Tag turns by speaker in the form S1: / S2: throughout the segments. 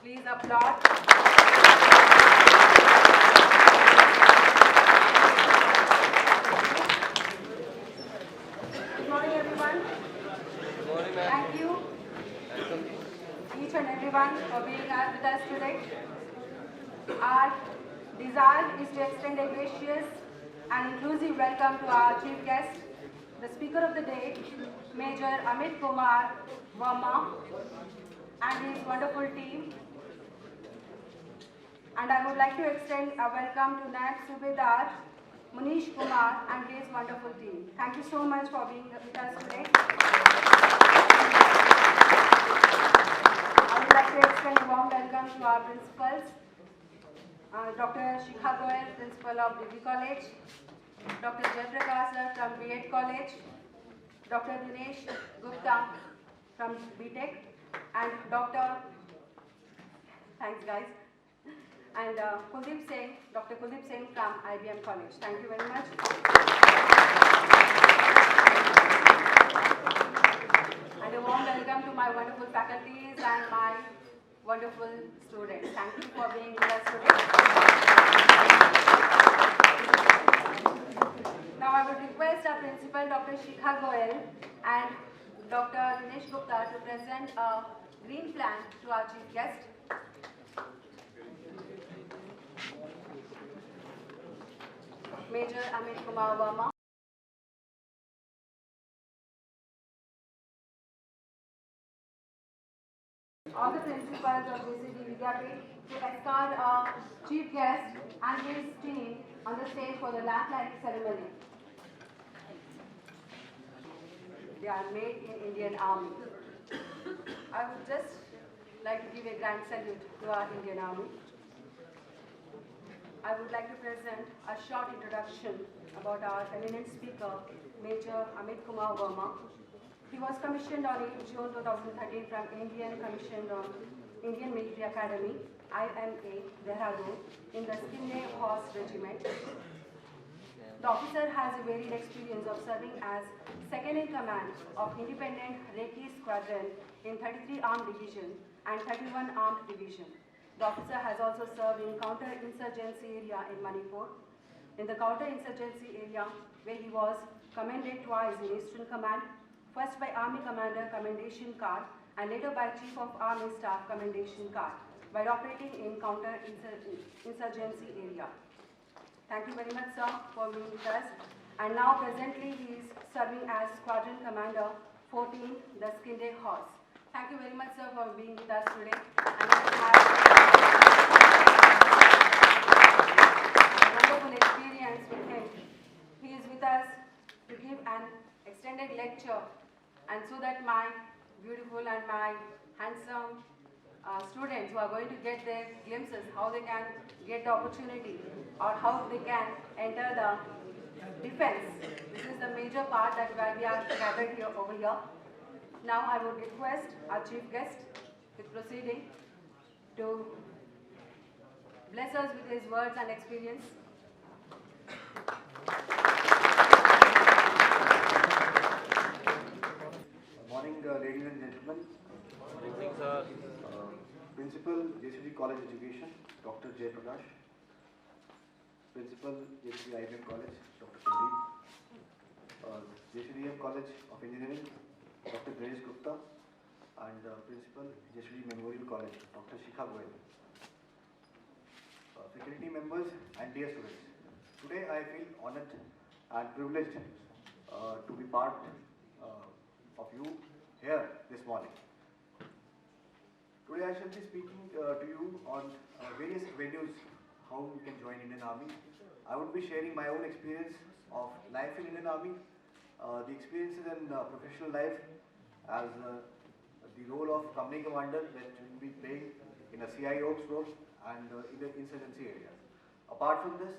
S1: Please applaud. Good morning, everyone.
S2: Good morning, ma'am.
S1: Thank you,
S2: Welcome.
S1: each and everyone, for being with us today. Our desire is to extend a gracious and inclusive welcome to our chief guest, the speaker of the day, Major Amit Kumar Verma, and his wonderful team. And I would like to extend a welcome to Naib Subedar Munish Kumar and his wonderful team. Thank you so much for being with us today. I would like to extend a warm welcome to our principals, Dr. Shikha Goel, Principal of Degree College, Dr. Jaiprakash sir from B.Ed College, Dr. Dinesh Gupta from BTech, and thanks guys, and Kuldeep Singh, Dr. Kuldeep Singh from IBM College. Thank you very much. And a warm welcome to my wonderful faculties and my wonderful students. Thank you for being with us today. Now I would request our principal, Dr. Shikha Goel, and Dr. Dinesh Gupta to present a green plan to our chief guest. Major Amit Kumar Verma. All the principals of JCD Vidyapit to escort our chief guest and his team on the stage for the lamp lighting ceremony. They are made in Indian Army. I would just like to give a grand salute to our Indian Army. I would like to present a short introduction about our eminent speaker, Major Amit Kumar Verma. He was commissioned on 8 June 2013 from Indian Military Academy, IMA, Dehradun, in the Skinny Horse Regiment. The officer has a varied experience of serving as second in command of Independent Reiki Squadron in 33 Armed Division and 31 Armed Division. The officer has also served in counter-insurgency area in Manipur. In the counter-insurgency area, where he was commended twice in Eastern Command, first by Army Commander Commendation Card and later by Chief of Army Staff Commendation Card, while operating in counter-insurgency area. Thank you very much, sir, for being with us. And now presently he is serving as Squadron Commander 14, the Skinde Horse. Thank you very much, sir, for being with us today. And we have a wonderful experience with him. He is with us to give an extended lecture, and so that my beautiful and my handsome students who are going to get their glimpses, how they can get the opportunity or how they can enter the defense. This is the major part that we are gathered here over here. Now I would request our chief guest with proceeding to bless us with his words and experience.
S3: Good morning, ladies and gentlemen.
S2: Good evening, sir.
S3: Principal, JCD College Education, Dr. Jaiprakash. Principal, JCD IBM College, Dr. Kuldeep. JCDM College of Engineering, Dr. Dinesh Gupta. And Principal, JCD Memorial College, Dr. Shikha Goel. Faculty members and dear students. Today I feel honored and privileged to be part of you here this morning. Today I shall be speaking to you on various venues how you can join Indian Army. I would be sharing my own experience of life in Indian Army, the experiences in professional life as the role of company commander that will be playing in a CI Ops role and in the insurgency areas. Apart from this,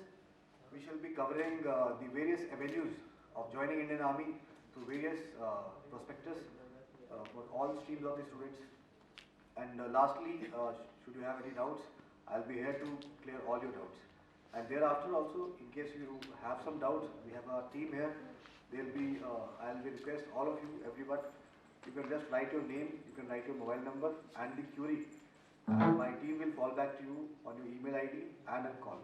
S3: we shall be covering the various avenues of joining Indian Army through various prospectus for all streams of the students. And lastly, should you have any doubts, I'll be here to clear all your doubts. And thereafter also, in case you have some doubts, we have a team here. I'll be request all of you, everyone, you can just write your name, you can write your mobile number and the query. And my team fall back to you on your email ID and a call.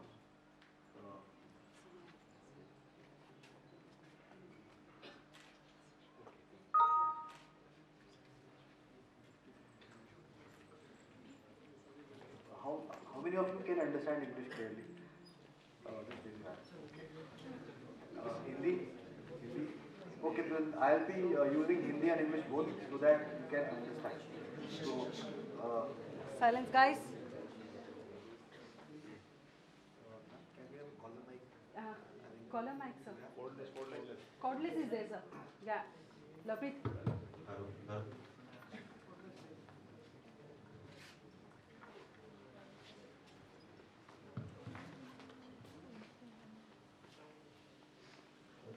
S3: How many of you can understand English clearly? Just raise your hand. Hindi? Hindi? Okay, then I'll be using Hindi and English both so that you can understand. So,
S1: Silence, guys. Caller mic, sir. Cordless is there, sir. Yeah. Lovepreet.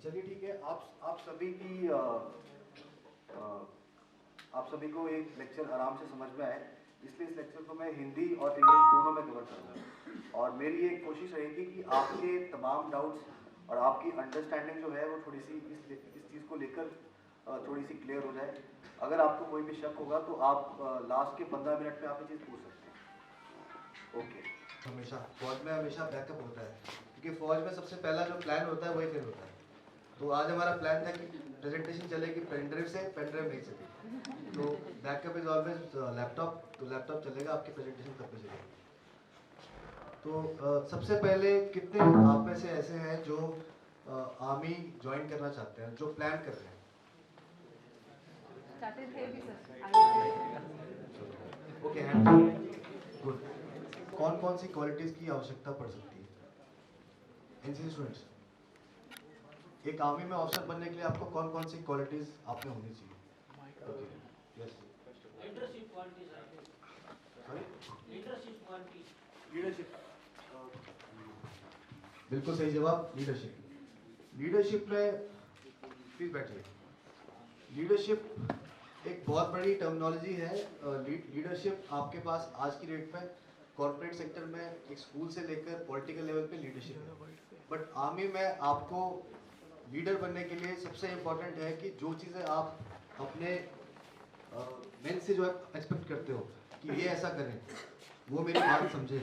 S3: चलिए ठीक है, आप सभी को एक lecture आराम से समझ में आए, इसलिए इस लेक्चर को मैं हिंदी और इंग्लिश दोनों में कवर करूँगा। और मेरी एक कोशिश रहेगी कि आपके तमाम डाउट्स और आपकी अंडरस्टैंडिंग जो है वो थोड़ी सी इस चीज़ को लेकर थोड़ी सी क्लियर हो जाए। अगर आपको कोई भी शक होगा तो आप लास्ट के 15 मिनट में आप ये चीज़ पूछ सकते हैं। ओके।
S4: हमेशा फौज में हमेशा बैकअप होता है, क्योंकि फौज में सबसे पहला जो प्लान होता है वही फेल होता है। तो आज हमारा प्लान था कि प्रेजेंटेशन चलेगी पेनड्राइव से, पेनड्राइव नहीं चलेगी, तो बैकअप इज ऑलवेज लैपटॉप, तो लैपटॉप चलेगा, आपकी प्रेजेंटेशन तब पे चलेगी। तो सबसे पहले कितने आप में से ऐसे हैं जो आर्मी ज्वाइन करना चाहते हैं, जो प्लान कर रहे हैं? Okay, good. कौन कौन सी क्वालिटीज़ की आवश्यकता पड़ सकती है? एनसीसी स्टूडेंट्स, एक आर्मी में ऑफिसर बनने के लिए आपको कौन कौन सी क्वालिटीज़ आप में होनी चाहिए? Yes,
S5: leadership qualities, leadership qualities,
S3: leadership,
S4: बिल्कुल सही जवाब, लीडरशिप। लीडरशिप में प्लीज बैठिए। लीडरशिप एक बहुत बड़ी टर्मिनोलॉजी है। लीडरशिप आपके पास आज की डेट में कॉर्पोरेट सेक्टर में एक स्कूल से लेकर पॉलिटिकल लेवल पे लीडरशिप है, बट आर्मी में आपको लीडर बनने के लिए सबसे इम्पोर्टेंट है कि जो चीज़ें आप अपने मेन से जो एक्सपेक्ट करते हो कि ये ऐसा करें, वो मेरी बात समझे,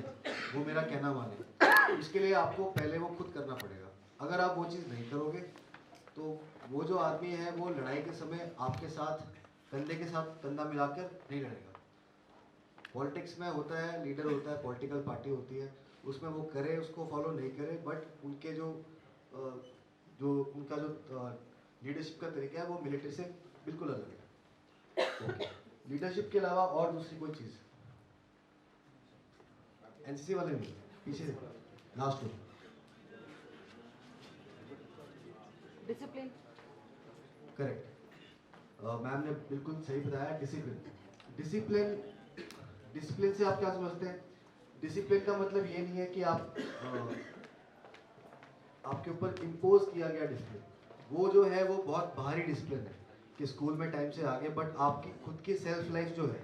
S4: वो मेरा कहना माने, इसके लिए आपको पहले वो खुद करना पड़ेगा। अगर आप वो चीज़ नहीं करोगे तो वो जो आदमी है वो लड़ाई के समय आपके साथ कंधे के साथ कंधा मिलाकर नहीं लड़ेगा। पॉलिटिक्स में होता है, लीडर होता है, पॉलिटिकल पार्टी होती है, उसमें वो करे उसको फॉलो नहीं करे, बट उनके उनका जो लीडरशिप का तरीका है वो मिलिट्री से बिल्कुल अलग है। लीडरशिप के अलावा और दूसरी कोई चीज़? एनसीसी वाले नहीं, पीछे लास्ट में
S1: डिसिप्लिन।
S4: करेक्ट, मैम ने बिल्कुल सही बताया। डिसिप्लिन से आप क्या समझते हैं? डिसिप्लिन का मतलब ये नहीं है कि आपके ऊपर इम्पोज किया गया डिसिप्लिन, वो जो है वो बहुत भारी डिसिप्लिन है कि स्कूल में टाइम से आगे, बट आपकी खुद की सेल्फ लाइफ जो है,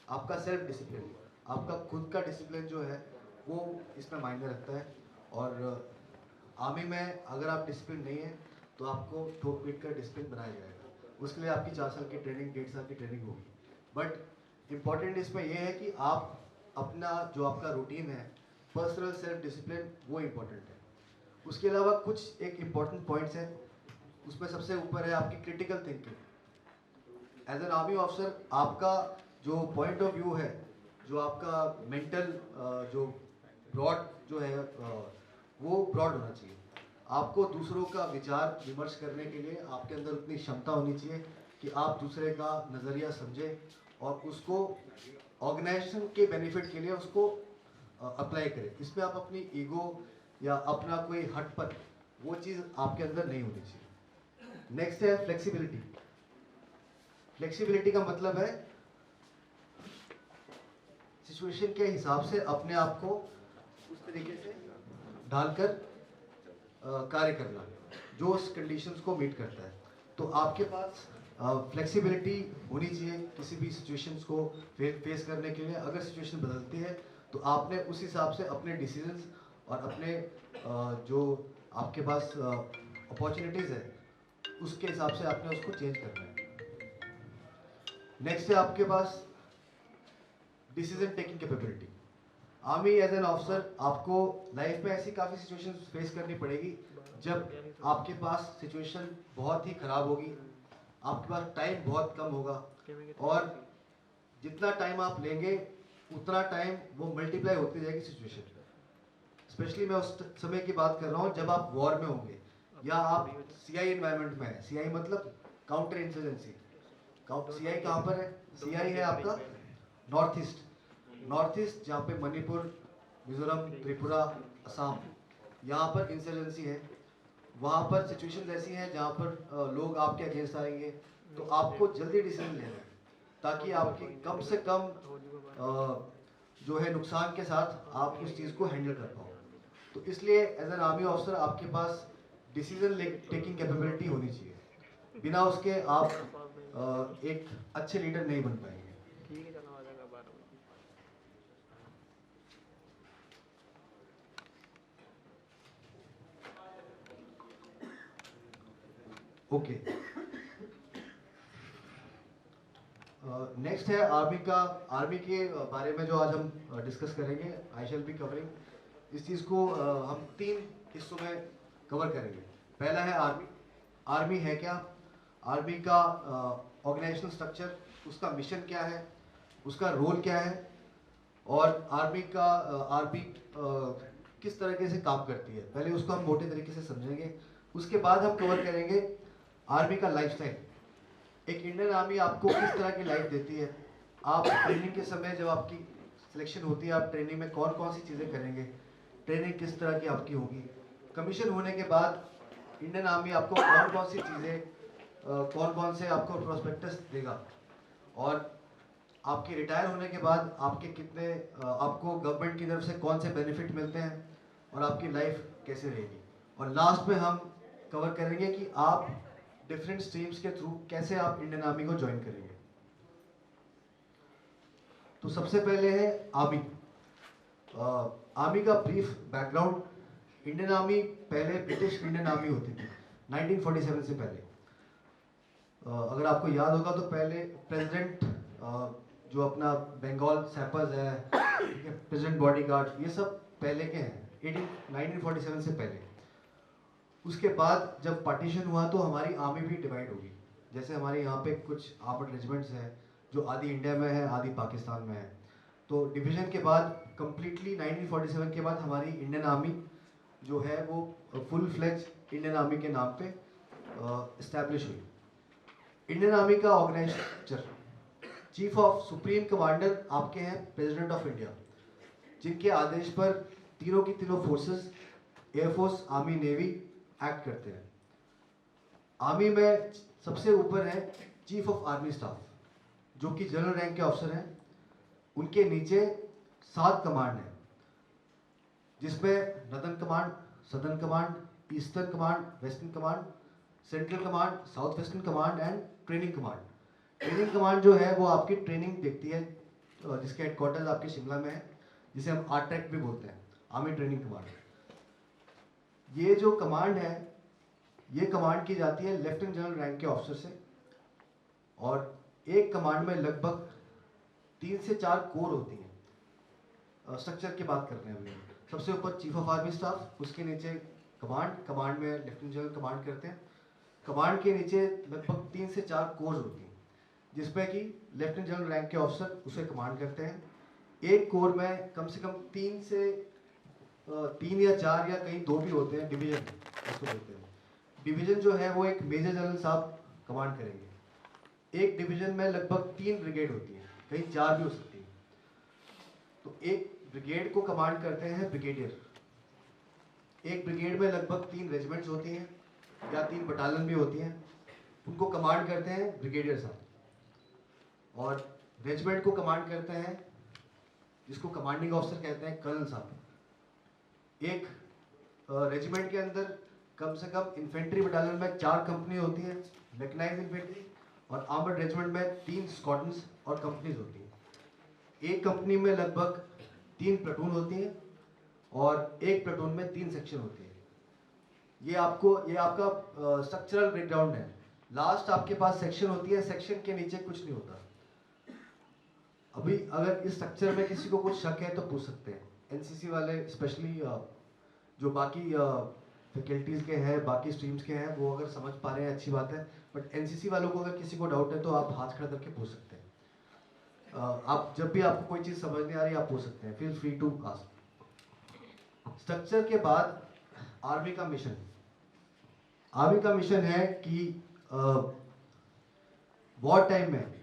S4: आपका सेल्फ डिसिप्लिन, आपका खुद का डिसिप्लिन जो है वो इसमें मायने रखता है। और आर्मी में अगर आप डिसिप्लिन नहीं है तो आपको ठोक पीट कर डिसिप्लिन बनाया जाएगा, उसके लिए आपकी 4 साल की ट्रेनिंग, 1.5 साल की ट्रेनिंग होगी। बट इम्पॉर्टेंट इसमें यह है कि आप अपना जो आपका रूटीन है, पर्सनल सेल्फ डिसिप्लिन, वो इम्पोर्टेंट है। उसके अलावा कुछ एक इम्पॉर्टेंट पॉइंट्स हैं, उसमें सबसे ऊपर है आपकी critical thinking. As an army officer आपका जो पॉइंट ऑफ व्यू है, जो आपका मेंटल जो ब्रॉड जो है वो ब्रॉड होना चाहिए। आपको दूसरों का विचार विमर्श करने के लिए आपके अंदर उतनी क्षमता होनी चाहिए कि आप दूसरे का नज़रिया समझें और उसको ऑर्गेनाइजेशन के बेनिफिट के लिए उसको अप्लाई करें। इसमें आप अपनी ईगो या अपना कोई हटपन, वो चीज़ आपके अंदर नहीं होनी चाहिए। नेक्स्ट है फ्लेक्सिबिलिटी। फ्लेक्सिबिलिटी का मतलब है सिचुएशन के हिसाब से अपने आप को उस तरीके से ढालकर कार्य करना जो उस कंडीशंस को मीट करता है। तो आपके पास फ्लेक्सिबिलिटी होनी चाहिए किसी भी सिचुएशंस को फेस करने के लिए। अगर सिचुएशन बदलती है तो आपने उस हिसाब से अपने डिसीजंस और अपने जो आपके पास अपॉर्चुनिटीज़ है उसके हिसाब से आपने उसको चेंज करना है। नेक्स्ट है आपके पास decision taking capability. Army as an officer आपको लाइफ में ऐसी काफ़ी सिचुएशंस फेस करनी पड़ेगी जब आपके पास सिचुएशन बहुत ही ख़राब होगी, आपके पास टाइम बहुत कम होगा और जितना टाइम आप लेंगे उतना टाइम वो मल्टीप्लाई होती जाएगी सिचुएशन। स्पेशली मैं उस समय की बात कर रहा हूँ जब आप वॉर में होंगे या आप सीआई एनवायरनमेंट में है। सीआई मतलब काउंटर इंसर्जेंसी। सीआई कहाँ पर है? सीआई है आपका नॉर्थ ईस्ट जहाँ पे मणिपुर, मिजोरम, त्रिपुरा, असम, यहाँ पर इंसर्जेंसी है। वहाँ पर सिचुएशन ऐसी हैं जहाँ पर लोग आपके अगेंस्ट आएंगे, तो आपको जल्दी डिसीजन लेना है ताकि आपकी कम से कम जो है नुकसान के साथ आप उस चीज़ को हैंडल कर पाओ। तो इसलिए एज एन आर्मी ऑफिसर आपके पास डिसीजन टेकिंग कैपेबिलिटी होनी चाहिए। बिना उसके आप एक अच्छे लीडर नहीं बन पाएंगे। ओके, नेक्स्ट है आर्मी के बारे में जो आज हम डिस्कस करेंगे। आई शैल बी कवरिंग इस चीज़ को हम 3 हिस्सों में कवर करेंगे। पहला है आर्मी है क्या, आर्मी का ऑर्गेनाइजेशनल स्ट्रक्चर, उसका मिशन क्या है, उसका रोल क्या है और आर्मी किस तरीके से काम करती है। पहले उसको हम मोटे तरीके से समझेंगे। उसके बाद हम कवर करेंगे आर्मी का लाइफस्टाइल। एक इंडियन आर्मी आपको किस तरह की लाइफ देती है। आप ट्रेनिंग के समय जब आपकी सिलेक्शन होती है, आप ट्रेनिंग में कौन कौन सी चीज़ें करेंगे, ट्रेनिंग किस तरह की आपकी होगी। कमीशन होने के बाद इंडियन आर्मी आपको कौन कौन सी चीज़ें, कौन कौन से आपको प्रोस्पेक्टस देगा और आपके रिटायर होने के बाद आपके कितने आपको गवर्नमेंट की तरफ से कौन से बेनिफिट मिलते हैं और आपकी लाइफ कैसे रहेगी। और लास्ट में हम कवर करेंगे कि आप डिफरेंट स्ट्रीम्स के थ्रू कैसे आप इंडियन आर्मी को ज्वाइन करेंगे। तो सबसे पहले है आर्मी। आर्मी का ब्रीफ बैकग्राउंड। इंडियन आर्मी पहले ब्रिटिश इंडियन आर्मी होती थी 1947 से पहले। अगर आपको याद होगा तो पहले प्रेसिडेंट जो अपना बंगाल सैपर्स है, प्रेसिडेंट बॉडीगार्ड, ये सब पहले के हैं 1947 से पहले। उसके बाद जब पार्टीशन हुआ तो हमारी आर्मी भी डिवाइड होगी। जैसे हमारे यहाँ पे कुछ आर्मड रेजिमेंट्स हैं जो आधी इंडिया में है, आधी पाकिस्तान में है। तो डिवीज़न के बाद कम्प्लीटली 1947 के बाद हमारी इंडियन आर्मी जो है वो फुल फ्लेज इंडियन आर्मी के नाम पे इस्टेब्लिश हुई। इंडियन आर्मी का organization structure, chief of supreme commander आपके हैं प्रेसिडेंट ऑफ इंडिया, जिनके आदेश पर तीनों की तीनों forces, air force, army, navy act करते हैं। आर्मी में सबसे ऊपर है चीफ ऑफ आर्मी स्टाफ, जो कि जनरल रैंक के ऑफिसर हैं। उनके नीचे 7 कमांड हैं, जिसमें northern command, southern command, eastern command, western command, central command, south western command and training command. Training command जो है वो आपकी ट्रेनिंग देखती है, जिसके हेडक्वार्टर्स आपके शिमला में है, जिसे हम आरट्रैक भी बोलते हैं, आर्मी ट्रेनिंग कमांड। ये जो कमांड है, ये कमांड की जाती है लेफ्टिनेंट जनरल रैंक के ऑफिसर से, और एक कमांड में लगभग 3 से 4 कोर होती हैं। स्ट्रक्चर की बात कर रहे हैं अभी। सबसे ऊपर चीफ ऑफ आर्मी स्टाफ, उसके नीचे कमांड में लेफ्टिनेंट जनरल कमांड करते हैं। कमांड के नीचे लगभग 3 से 4 कोर्स होती हैं, जिसमें कि लेफ्टिनेंट जनरल रैंक के ऑफिसर उसे कमांड करते हैं। एक कोर में कम से कम 3 या 4 या कहीं 2 भी होते हैं डिवीजन, उसको बोलते हैं। डिवीजन जो है वो एक मेजर जनरल साहब कमांड करेंगे। एक डिवीजन में लगभग 3 ब्रिगेड होती है, कहीं 4 भी हो सकती है। तो एक ब्रिगेड को कमांड करते हैं ब्रिगेडियर। एक ब्रिगेड में लगभग 3 रेजिमेंट्स होती हैं या 3 बटालियन भी होती हैं, उनको कमांड करते हैं ब्रिगेडियर साहब। और रेजिमेंट को कमांड करते हैं, जिसको कमांडिंग ऑफिसर कहते हैं, कर्नल साहब। एक रेजिमेंट के अंदर कम से कम इन्फेंट्री बटालियन में 4 कंपनी होती है, मैकेनाइज्ड इन्फेंट्री, और आर्मर्ड रेजिमेंट में 3 स्क्वाड्रन्स और कंपनीज होती हैं। एक कंपनी में लगभग 3 प्लेटून होती हैं और एक प्लेटून में 3 सेक्शन होती है। ये आपका स्ट्रक्चरल ब्रेकडाउन है। लास्ट आपके पास सेक्शन होती है, सेक्शन के नीचे कुछ नहीं होता। अभी अगर इस स्ट्रक्चर में किसी को कुछ शक है तो पूछ सकते हैं। एनसीसी वाले स्पेशली जो बाकी फैकल्टीज़ के हैं, बाकी स्ट्रीम्स के हैं, वो अगर समझ पा रहे हैं अच्छी बात है, बट एनसीसी वालों को अगर किसी को डाउट है तो आप हाथ खड़ा करके पूछ सकते हैं। आप जब भी आपको कोई चीज़ समझ नहीं आ रही आप पूछ सकते हैं, feel free to ask. Structure के बाद आर्मी का मिशन, आर्मी का मिशन है कि वॉर टाइम में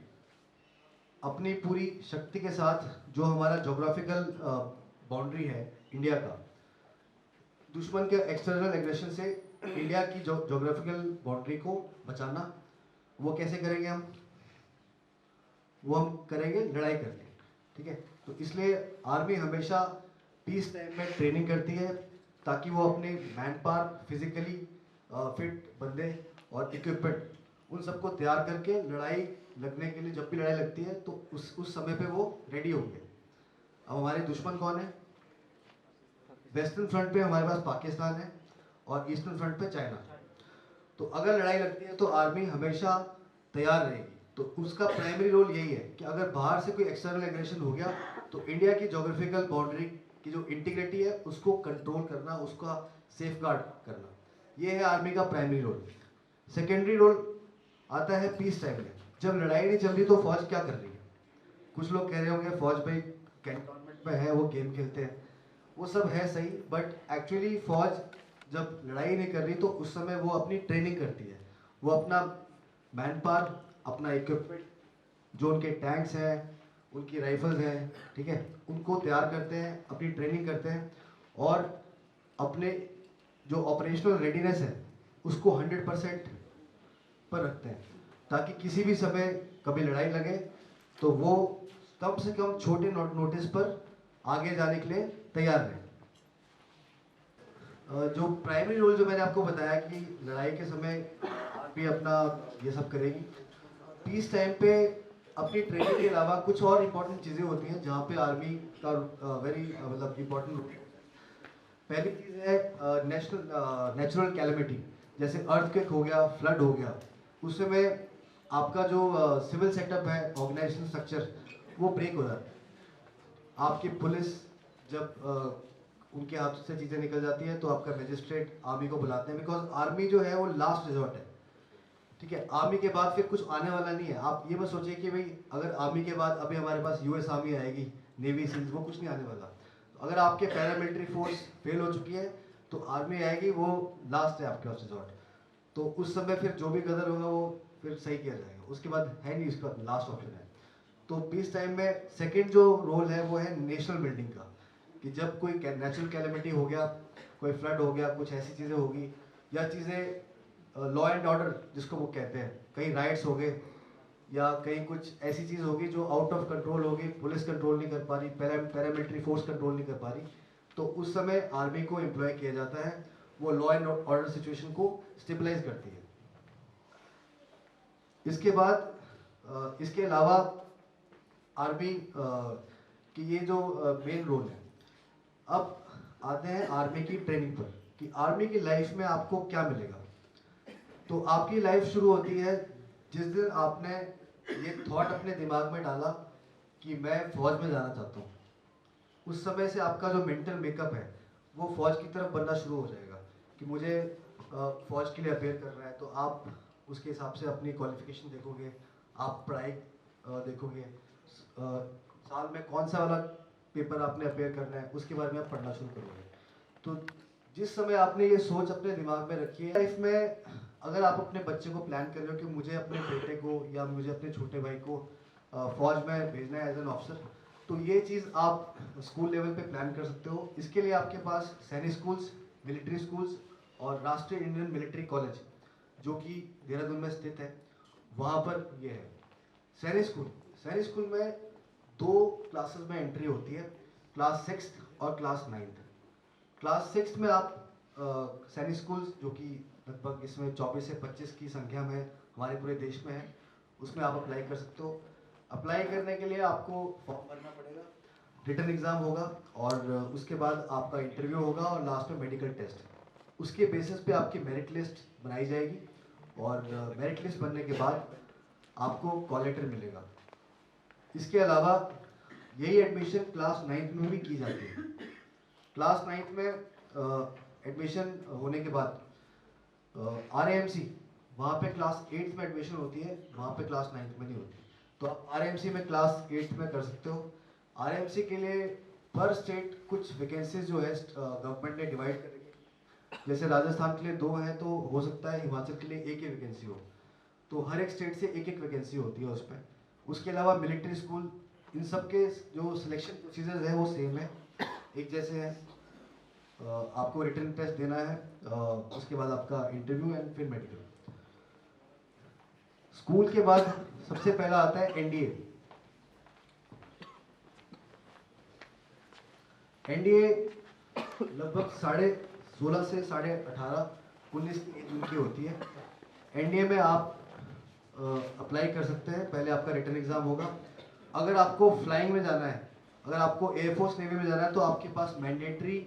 S4: अपनी पूरी शक्ति के साथ जो हमारा जोग्राफिकल बाउंड्री है इंडिया का, दुश्मन के एक्सटर्नल एग्रेशन से इंडिया की जोग्राफिकल बाउंड्री को बचाना। वो कैसे करेंगे हम करेंगे लड़ाई करके, ठीक है। तो इसलिए आर्मी हमेशा पीस टाइम में ट्रेनिंग करती है ताकि वो अपने मैन पावर, फिजिकली फिट बंदे और इक्विपमेंट उन सबको तैयार करके लड़ाई लगने के लिए, जब भी लड़ाई लगती है तो उस समय पे वो रेडी होंगे। अब हमारे दुश्मन कौन है? वेस्टर्न फ्रंट पे हमारे पास पाकिस्तान है और ईस्टर्न फ्रंट पे चाइना। तो अगर लड़ाई लगती है तो आर्मी हमेशा तैयार रहेगी। तो उसका प्राइमरी रोल यही है कि अगर बाहर से कोई एक्सटर्नल एग्रेशन हो गया तो इंडिया की जोग्राफिकल बाउंड्री की जो इंटीग्रिटी है उसको कंट्रोल करना, उसका सेफगार्ड करना, ये है आर्मी का प्राइमरी रोल। सेकेंडरी रोल आता है पीस टाइम में। जब लड़ाई नहीं चल रही तो फौज क्या कर रही है? कुछ लोग कह रहे होंगे फौज भाई कैंटोनमेंट में है, वो गेम खेलते हैं, वो सब है सही, बट एक्चुअली फौज जब लड़ाई नहीं कर रही तो उस समय वो अपनी ट्रेनिंग करती है। वो अपना मैन पावर, अपना इक्विपमेंट, जो उनके टैंक्स हैं, उनकी राइफल्स हैं, ठीक है, उनको तैयार करते हैं, अपनी ट्रेनिंग करते हैं और अपने जो ऑपरेशनल रेडीनेस है उसको 100% पर रखते हैं ताकि किसी भी समय कभी लड़ाई लगे तो वो कम से कम छोटे नोटिस पर आगे जाने के लिए तैयार रहे। जो प्राइमरी रोल जो मैंने आपको बताया कि लड़ाई के समय भी अपना ये सब करेगी, पीस टाइम पे अपनी ट्रेनिंग के अलावा कुछ और इम्पोर्टेंट चीज़ें होती हैं जहाँ पे आर्मी का वेरी मतलब इम्पोर्टेंट रोल है। पहली चीज़ है नेचुरल कैलेमिटी, जैसे अर्थक्वेक हो गया, फ्लड हो गया, उस समय आपका जो सिविल सेटअप है, ऑर्गेनाइजेशन स्ट्रक्चर, वो ब्रेक हो जाता है। आपकी पुलिस जब उनके हाथों से चीज़ें निकल जाती हैं तो आपका मजिस्ट्रेट आर्मी को बुलाते हैं, बिकॉज आर्मी जो है वो लास्ट रिजॉर्ट है, ठीक है। आर्मी के बाद फिर कुछ आने वाला नहीं है। आप ये मत सोचिए कि भाई अगर आर्मी के बाद अभी हमारे पास यूएस आर्मी आएगी, नेवी सील्स, वो कुछ नहीं आने वाला। तो अगर आपके पैरामिलिट्री फोर्स फेल हो चुकी है तो आर्मी आएगी, वो लास्ट है आपके पास रिजॉर्ट। तो उस समय फिर जो भी गदर होगा वो फिर सही किया जाएगा, उसके बाद है नहीं, उसका लास्ट ऑप्शन है। तो पीस टाइम में सेकेंड जो रोल है वो है नेशनल बिल्डिंग का, कि जब कोई नेचुरल कैलेमिटी हो गया, कोई फ्लड हो गया, कुछ ऐसी चीज़ें होगी, या चीज़ें लॉ एंड ऑर्डर जिसको वो कहते हैं, कहीं राइट्स हो गए या कहीं कुछ ऐसी चीज़ होगी जो आउट ऑफ कंट्रोल होगी, पुलिस कंट्रोल नहीं कर पा रही, पैरामिलिट्री फोर्स कंट्रोल नहीं कर पा रही, तो उस समय आर्मी को एम्प्लॉय किया जाता है। वो लॉ एंड ऑर्डर सिचुएशन को स्टेबलाइज करती है। इसके बाद इसके अलावा आर्मी की ये जो मेन रोल है। अब आते हैं आर्मी की ट्रेनिंग पर कि आर्मी की लाइफ में आपको क्या मिलेगा। तो आपकी लाइफ शुरू होती है जिस दिन आपने ये थॉट अपने दिमाग में डाला कि मैं फौज में जाना चाहता हूँ। उस समय से आपका जो मेंटल मेकअप है वो फौज की तरफ बनना शुरू हो जाएगा कि मुझे फौज के लिए अपेयर करना है। तो आप उसके हिसाब से अपनी क्वालिफिकेशन देखोगे, आप पढ़ाई देखोगे, साल में कौन सा वाला पेपर आपने अपेयर करना है उसके बारे में आप पढ़ना शुरू करोगे। तो जिस समय आपने ये सोच अपने दिमाग में रखी है, लाइफ में अगर आप अपने बच्चे को प्लान कर रहे हो कि मुझे अपने बेटे को या मुझे अपने छोटे भाई को फौज में भेजना है एज एन ऑफिसर, तो ये चीज़ आप स्कूल लेवल पे प्लान कर सकते हो। इसके लिए आपके पास सैनिक स्कूल्स, मिलिट्री स्कूल्स और राष्ट्रीय इंडियन मिलिट्री कॉलेज जो कि देहरादून में स्थित है, वहाँ पर ये है सैनिक स्कूल में 2 क्लासेस में एंट्री होती है, क्लास 6th और क्लास 9th। क्लास 6th में आप सैनिक स्कूल्स जो कि लगभग इसमें 24 से 25 की संख्या में हमारे पूरे देश में है, उसमें आप अप्लाई कर सकते हो। अप्लाई करने के लिए आपको फॉर्म भरना पड़ेगा, रिटन एग्ज़ाम होगा और उसके बाद आपका इंटरव्यू होगा और लास्ट में मेडिकल टेस्ट। उसके बेसिस पे आपकी मेरिट लिस्ट बनाई जाएगी और मेरिट लिस्ट बनने के बाद आपको कॉल लेटर मिलेगा। इसके अलावा यही एडमिशन क्लास 9th में भी की जाती है। क्लास 9th में एडमिशन होने के बाद RAMC वहाँ पे क्लास 8th में एडमिशन होती है, वहाँ पे क्लास 9th में नहीं होती। तो आप RAMC में क्लास 8th में कर सकते हो। RAMC के लिए पर स्टेट कुछ वैकेंसीज जो है गवर्नमेंट ने डिवाइड कर रखी है। जैसे राजस्थान के लिए 2 हैं, तो हो सकता है हिमाचल के लिए 1 ही वैकेंसी हो। तो हर एक स्टेट से 1-1 वैकेंसी होती है उसमें। उसके अलावा मिलिट्री स्कूल, इन सब के जो सिलेक्शन प्रोसीजर्स है वो सेम है, एक जैसे हैं। आपको रिटन टेस्ट देना है, उसके बाद आपका इंटरव्यू एंड फिर मेडिकल। स्कूल के बाद सबसे पहला आता है NDA। NDA लगभग 16.5 से 18-19 की एज उनकी होती है। NDA में आप अप्लाई कर सकते हैं। पहले आपका रिटन एग्जाम होगा। अगर आपको फ्लाइंग में जाना है, अगर आपको एयरफोर्स नेवी में जाना है, तो आपके पास मैंडेटरी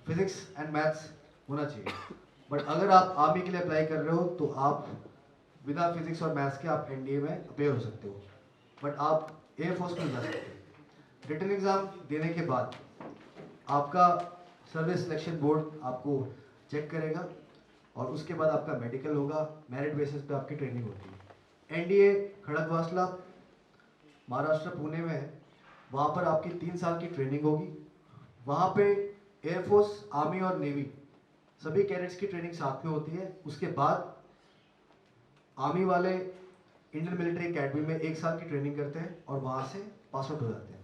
S4: फिजिक्स एंड मैथ्स होना चाहिए। बट अगर आप आर्मी के लिए अप्लाई कर रहे हो तो आप बिना फिजिक्स और मैथ्स के आप NDA में अपेयर हो सकते हो, बट आप एयरफोर्स में जा सकते हो। रिटन एग्जाम देने के बाद आपका सर्विस सिलेक्शन बोर्ड आपको चेक करेगा और उसके बाद आपका मेडिकल होगा। मेरिट बेसिस पे आपकी ट्रेनिंग होती है। NDA खड़गवासला महाराष्ट्र पुणे में है। वहाँ पर आपकी 3 साल की ट्रेनिंग होगी। वहाँ पे एयरफोर्स, आर्मी और नेवी सभी कैडेट्स की ट्रेनिंग साथ में होती है। उसके बाद आर्मी वाले इंडियन मिलिट्री एकेडमी में 1 साल की ट्रेनिंग करते हैं और वहाँ से पास आउट हो जाते हैं।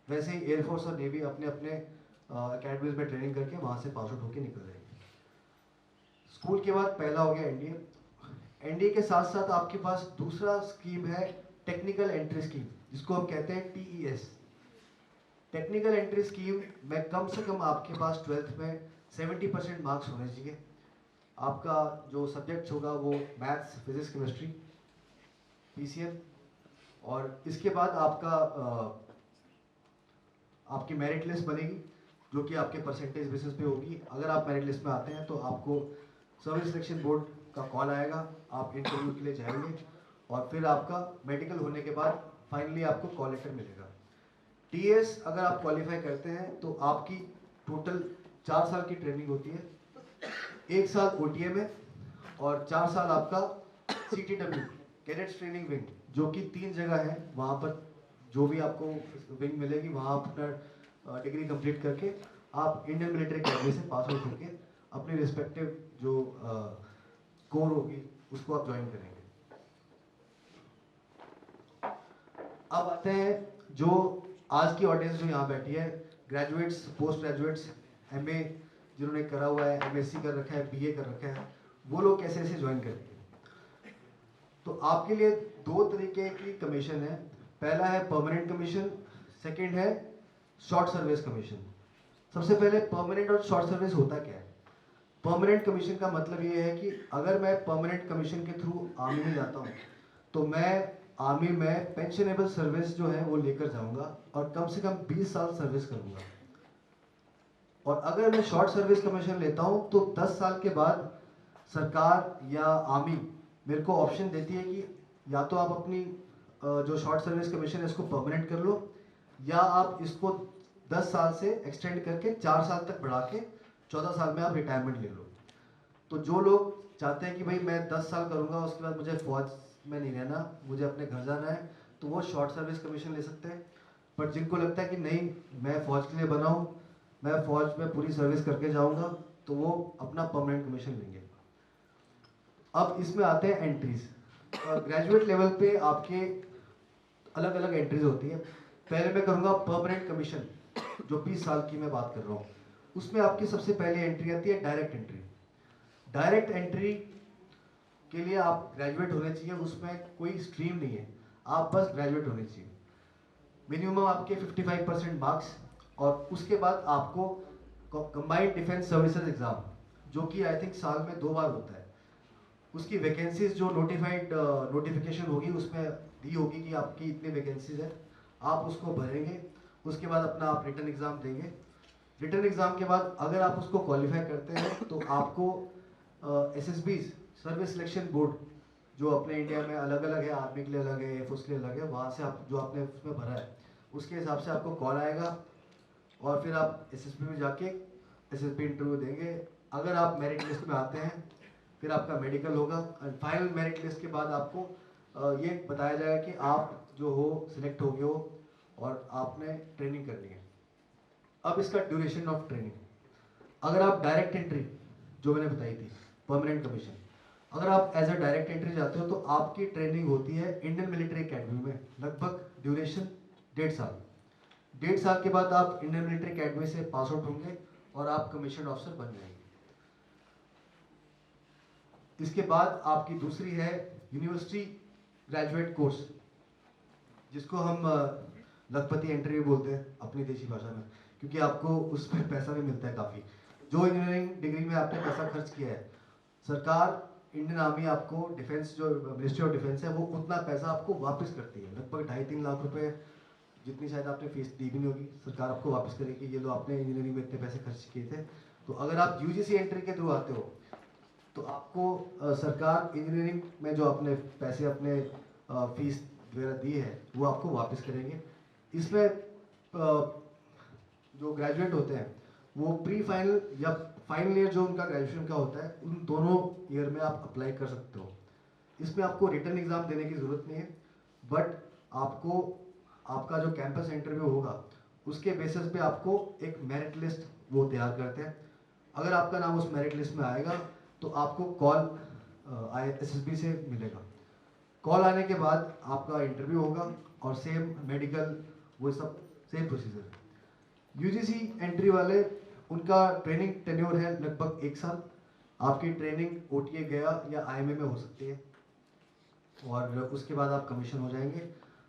S4: वैसे ही एयरफोर्स और नेवी अपने अपने अकेडमीज में ट्रेनिंग करके वहाँ से पास आउट होकर निकल रहे हैं। स्कूल के बाद पहला हो गया NDA के साथ साथ आपके पास दूसरा स्कीम है टेक्निकल एंट्री स्कीम, जिसको हम कहते हैं TES। टेक्निकल एंट्री स्कीम में कम से कम आपके पास 12th में 70% मार्क्स होने चाहिए। आपका जो सब्जेक्ट्स होगा वो मैथ्स, फिजिक्स, केमिस्ट्री, PCM, और इसके बाद आपकी मेरिट लिस्ट बनेगी जो कि आपके परसेंटेज बेसिस पे होगी। अगर आप मेरिट लिस्ट में आते हैं तो आपको सर्विस सिलेक्शन बोर्ड का कॉल आएगा, आप इंटरव्यू के लिए जाएंगे और फिर आपका मेडिकल होने के बाद फाइनली आपको कॉल लेटर मिलेगा। TS अगर आप क्वालिफाई करते हैं तो आपकी टोटल 4 साल की ट्रेनिंग होती है। 1 साल OTA में और 4 साल आपका CTW कैडेट्स ट्रेनिंग विंग, जो कि 3 जगह है। वहाँ पर जो भी आपको विंग मिलेगी वहाँ आप अपना डिग्री कंप्लीट करके आप इंडियन मिलिट्री अकेडमी से पास आउट होकर अपनी रिस्पेक्टिव जो कोर होगी उसको आप ज्वाइन करेंगे। अब आते हैं जो आज की ऑडियंस जो यहाँ बैठी है, ग्रेजुएट्स, पोस्ट ग्रेजुएट्स, MA जिन्होंने करा हुआ है, MSc कर रखा है, BA कर रखा है, वो लोग कैसे ऐसे ज्वाइन करेंगे। तो आपके लिए 2 तरीके की कमीशन है। पहला है परमानेंट कमीशन, सेकंड है शॉर्ट सर्विस कमीशन। सबसे पहले परमानेंट और शॉर्ट सर्विस होता क्या है। परमानेंट कमीशन का मतलब ये है कि अगर मैं परमानेंट कमीशन के थ्रू आर्मी में जाता हूँ तो मैं आर्मी में पेंशनेबल सर्विस जो है वो लेकर जाऊंगा और कम से कम 20 साल सर्विस करूंगा। और अगर मैं शॉर्ट सर्विस कमीशन लेता हूं तो 10 साल के बाद सरकार या आर्मी मेरे को ऑप्शन देती है कि या तो आप अपनी जो शॉर्ट सर्विस कमीशन है इसको परमानेंट कर लो, या आप इसको 10 साल से एक्सटेंड करके 4 साल तक बढ़ा के 14 साल में आप रिटायरमेंट ले लो। तो जो लोग चाहते हैं कि भाई मैं 10 साल करूंगा उसके बाद मुझे फौज में नहीं रहना, मुझे अपने घर जाना है, तो वो शॉर्ट सर्विस कमीशन ले सकते हैं। पर जिनको लगता है कि नहीं मैं फौज के लिए बना हूँ, मैं फौज में पूरी सर्विस करके जाऊंगा, तो वो अपना परमानेंट कमीशन लेंगे। अब इसमें आते हैं एंट्रीज। ग्रेजुएट लेवल पे आपके अलग अलग एंट्रीज होती है। पहले मैं करूँगा परमानेंट कमीशन, जो 20 साल की मैं बात कर रहा हूँ। उसमें आपकी सबसे पहली एंट्री आती है डायरेक्ट एंट्री। डायरेक्ट एंट्री के लिए आप ग्रेजुएट होने चाहिए, उसमें कोई स्ट्रीम नहीं है, आप बस ग्रेजुएट होने चाहिए। मिनिमम आपके 55% मार्क्स, और उसके बाद आपको कंबाइंड डिफेंस सर्विसेज एग्जाम, जो कि आई थिंक साल में 2 बार होता है, उसकी वैकेंसीज जो नोटिफिकेशन होगी उसमें दी होगी कि आपकी इतनी वैकेंसीज है, आप उसको भरेंगे। उसके बाद अपना आप रिटन एग्जाम देंगे। रिटन एग्जाम के बाद अगर आप उसको क्वालिफाई करते हैं तो आपको SSBs सर्विस सिलेक्शन बोर्ड, जो अपने इंडिया में अलग अलग है, आर्मी के लिए अलग है, एयरफोर्स के लिए अलग है, वहाँ से आप जो आपने उसमें भरा है उसके हिसाब से आपको कॉल आएगा। और फिर आप एसएसपी में जाके एसएसपी इंटरव्यू देंगे। अगर आप मेरिट लिस्ट में आते हैं फिर आपका मेडिकल होगा एंड फाइनल मेरिट लिस्ट के बाद आपको ये बताया जाएगा कि आप जो हो सिलेक्ट हो गए हो और आपने ट्रेनिंग करनी है। अब इसका ड्यूरेशन ऑफ ट्रेनिंग, अगर आप डायरेक्ट एंट्री जो मैंने बताई थी परमानेंट कमीशन, अगर आप एज अ डायरेक्ट एंट्री जाते हो तो आपकी ट्रेनिंग होती है इंडियन मिलिट्री एकेडमी में, लगभग ड्यूरेशन 1.5 साल। 1.5 साल के बाद आप इंडियन मिलिट्री एकेडमी से पास आउट होंगे और आप कमीशन ऑफिसर बन जाएंगे। इसके बाद आपकी दूसरी है यूनिवर्सिटी ग्रेजुएट कोर्स, जिसको हम लखपति एंट्री भी बोलते हैं अपनी देशी भाषा में, क्योंकि आपको उसमें पैसा भी मिलता है काफ़ी। जो इंजीनियरिंग डिग्री में आपने पैसा खर्च किया है, सरकार इंडियन आर्मी आपको डिफेंस जो मिनिस्ट्री ऑफ डिफेंस है वो उतना पैसा आपको वापस करती है, लगभग 2.5-3 लाख रुपए, जितनी शायद आपने फीस दी भी नहीं होगी, सरकार आपको वापस करेगी ये लो आपने इंजीनियरिंग में इतने पैसे खर्च किए थे। तो अगर आप यूजीसी एंट्री के थ्रू आते हो तो आपको सरकार इंजीनियरिंग में जो आपने पैसे अपने फीस वगैरह दी है वो आपको वापस करेंगे। इसमें जो ग्रेजुएट होते हैं वो प्री फाइनल या फाइनल ईयर जो उनका ग्रेजुएशन का होता है उन दोनों ईयर में आप अप्लाई कर सकते हो। इसमें आपको रिटन एग्ज़ाम देने की ज़रूरत नहीं है, बट आपको आपका जो कैंपस इंटरव्यू होगा उसके बेसिस पे आपको एक मेरिट लिस्ट वो तैयार करते हैं। अगर आपका नाम उस मेरिट लिस्ट में आएगा तो आपको कॉल एसएसबी से मिलेगा। कॉल आने के बाद आपका इंटरव्यू होगा और सेम मेडिकल वो सब सेम प्रोसीजर। यूजीसी एंट्री वाले उनका ट्रेनिंग टेन्योर है लगभग 1 साल। आपकी ट्रेनिंग ओटीए गया या आईएमए में हो सकती है और उसके बाद आप कमीशन हो जाएंगे।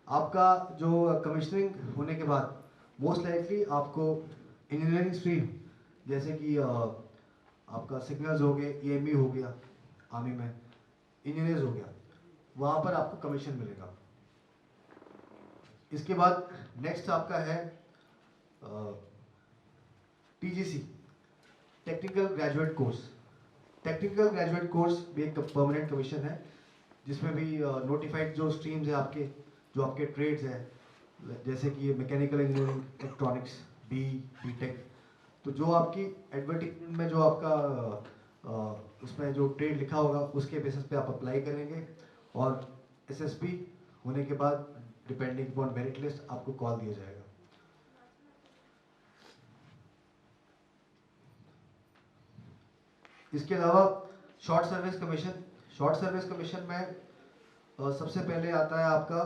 S4: आपका जो कमिश्निंग होने के बाद मोस्ट लाइकली आपको इंजीनियरिंग स्ट्रीम जैसे कि आपका सिग्नल्स हो गए, ईएमई हो गया आर्मी में, इंजीनियर्स हो गया, वहाँ पर आपको कमीशन मिलेगा। इसके बाद नेक्स्ट आपका है TGC technical graduate course. Technical graduate course भी एक परमानेंट कमीशन है, जिसमें भी नोटिफाइड जो स्ट्रीम्स है आपके, जो आपके ट्रेड्स हैं, जैसे कि मैकेनिकल इंजीनियरिंग, इलेक्ट्रॉनिक्स, बीटेक, तो जो आपकी एडवर्टीजमेंट में जो आपका उसमें जो ट्रेड लिखा होगा उसके बेसिस पे आप अप्लाई करेंगे और एसएसपी होने के बाद डिपेंडिंग अपॉन मेरिट लिस्ट आपको कॉल दिया जाएगा। इसके अलावा short service commission. Short service commission में सबसे पहले आता है आपका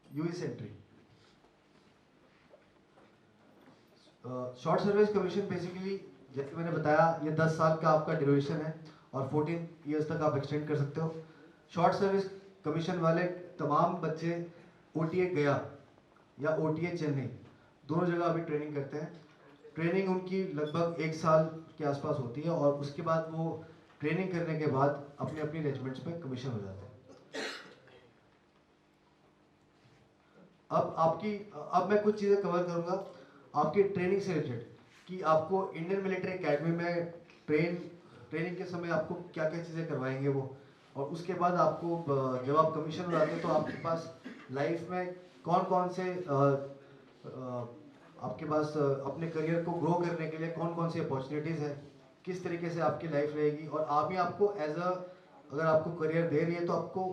S4: US entry. Short service commission basically जैसे मैंने बताया ये 10 साल का आपका ड्यूरेशन है और 14 इयर्स तक आप एक्सटेंड कर सकते हो। शॉर्ट सर्विस कमीशन वाले तमाम बच्चे ओटीए गया या ओटीए चेन्नई दोनों जगह अभी ट्रेनिंग करते हैं। ट्रेनिंग उनकी लगभग 1 साल के आसपास होती है और उसके बाद वो ट्रेनिंग करने के बाद अपने अपनी रेजिमेंट्स में कमीशन हो जाते हैं। अब मैं कुछ चीज़ें कवर करूंगा आपकी ट्रेनिंग से रिलेटेड कि आपको इंडियन मिलिट्री एकेडमी में ट्रेनिंग के समय आपको क्या क्या चीज़ें करवाएंगे वो, और उसके बाद आपको जब आप कमीशन हो जाते हैं तो आपके पास लाइफ में कौन कौन से आपके पास अपने करियर को ग्रो करने के लिए कौन कौन सी अपॉर्चुनिटीज़ है, किस तरीके से आपकी लाइफ रहेगी, और आर्मी आपको अगर आपको करियर दे रही है तो आपको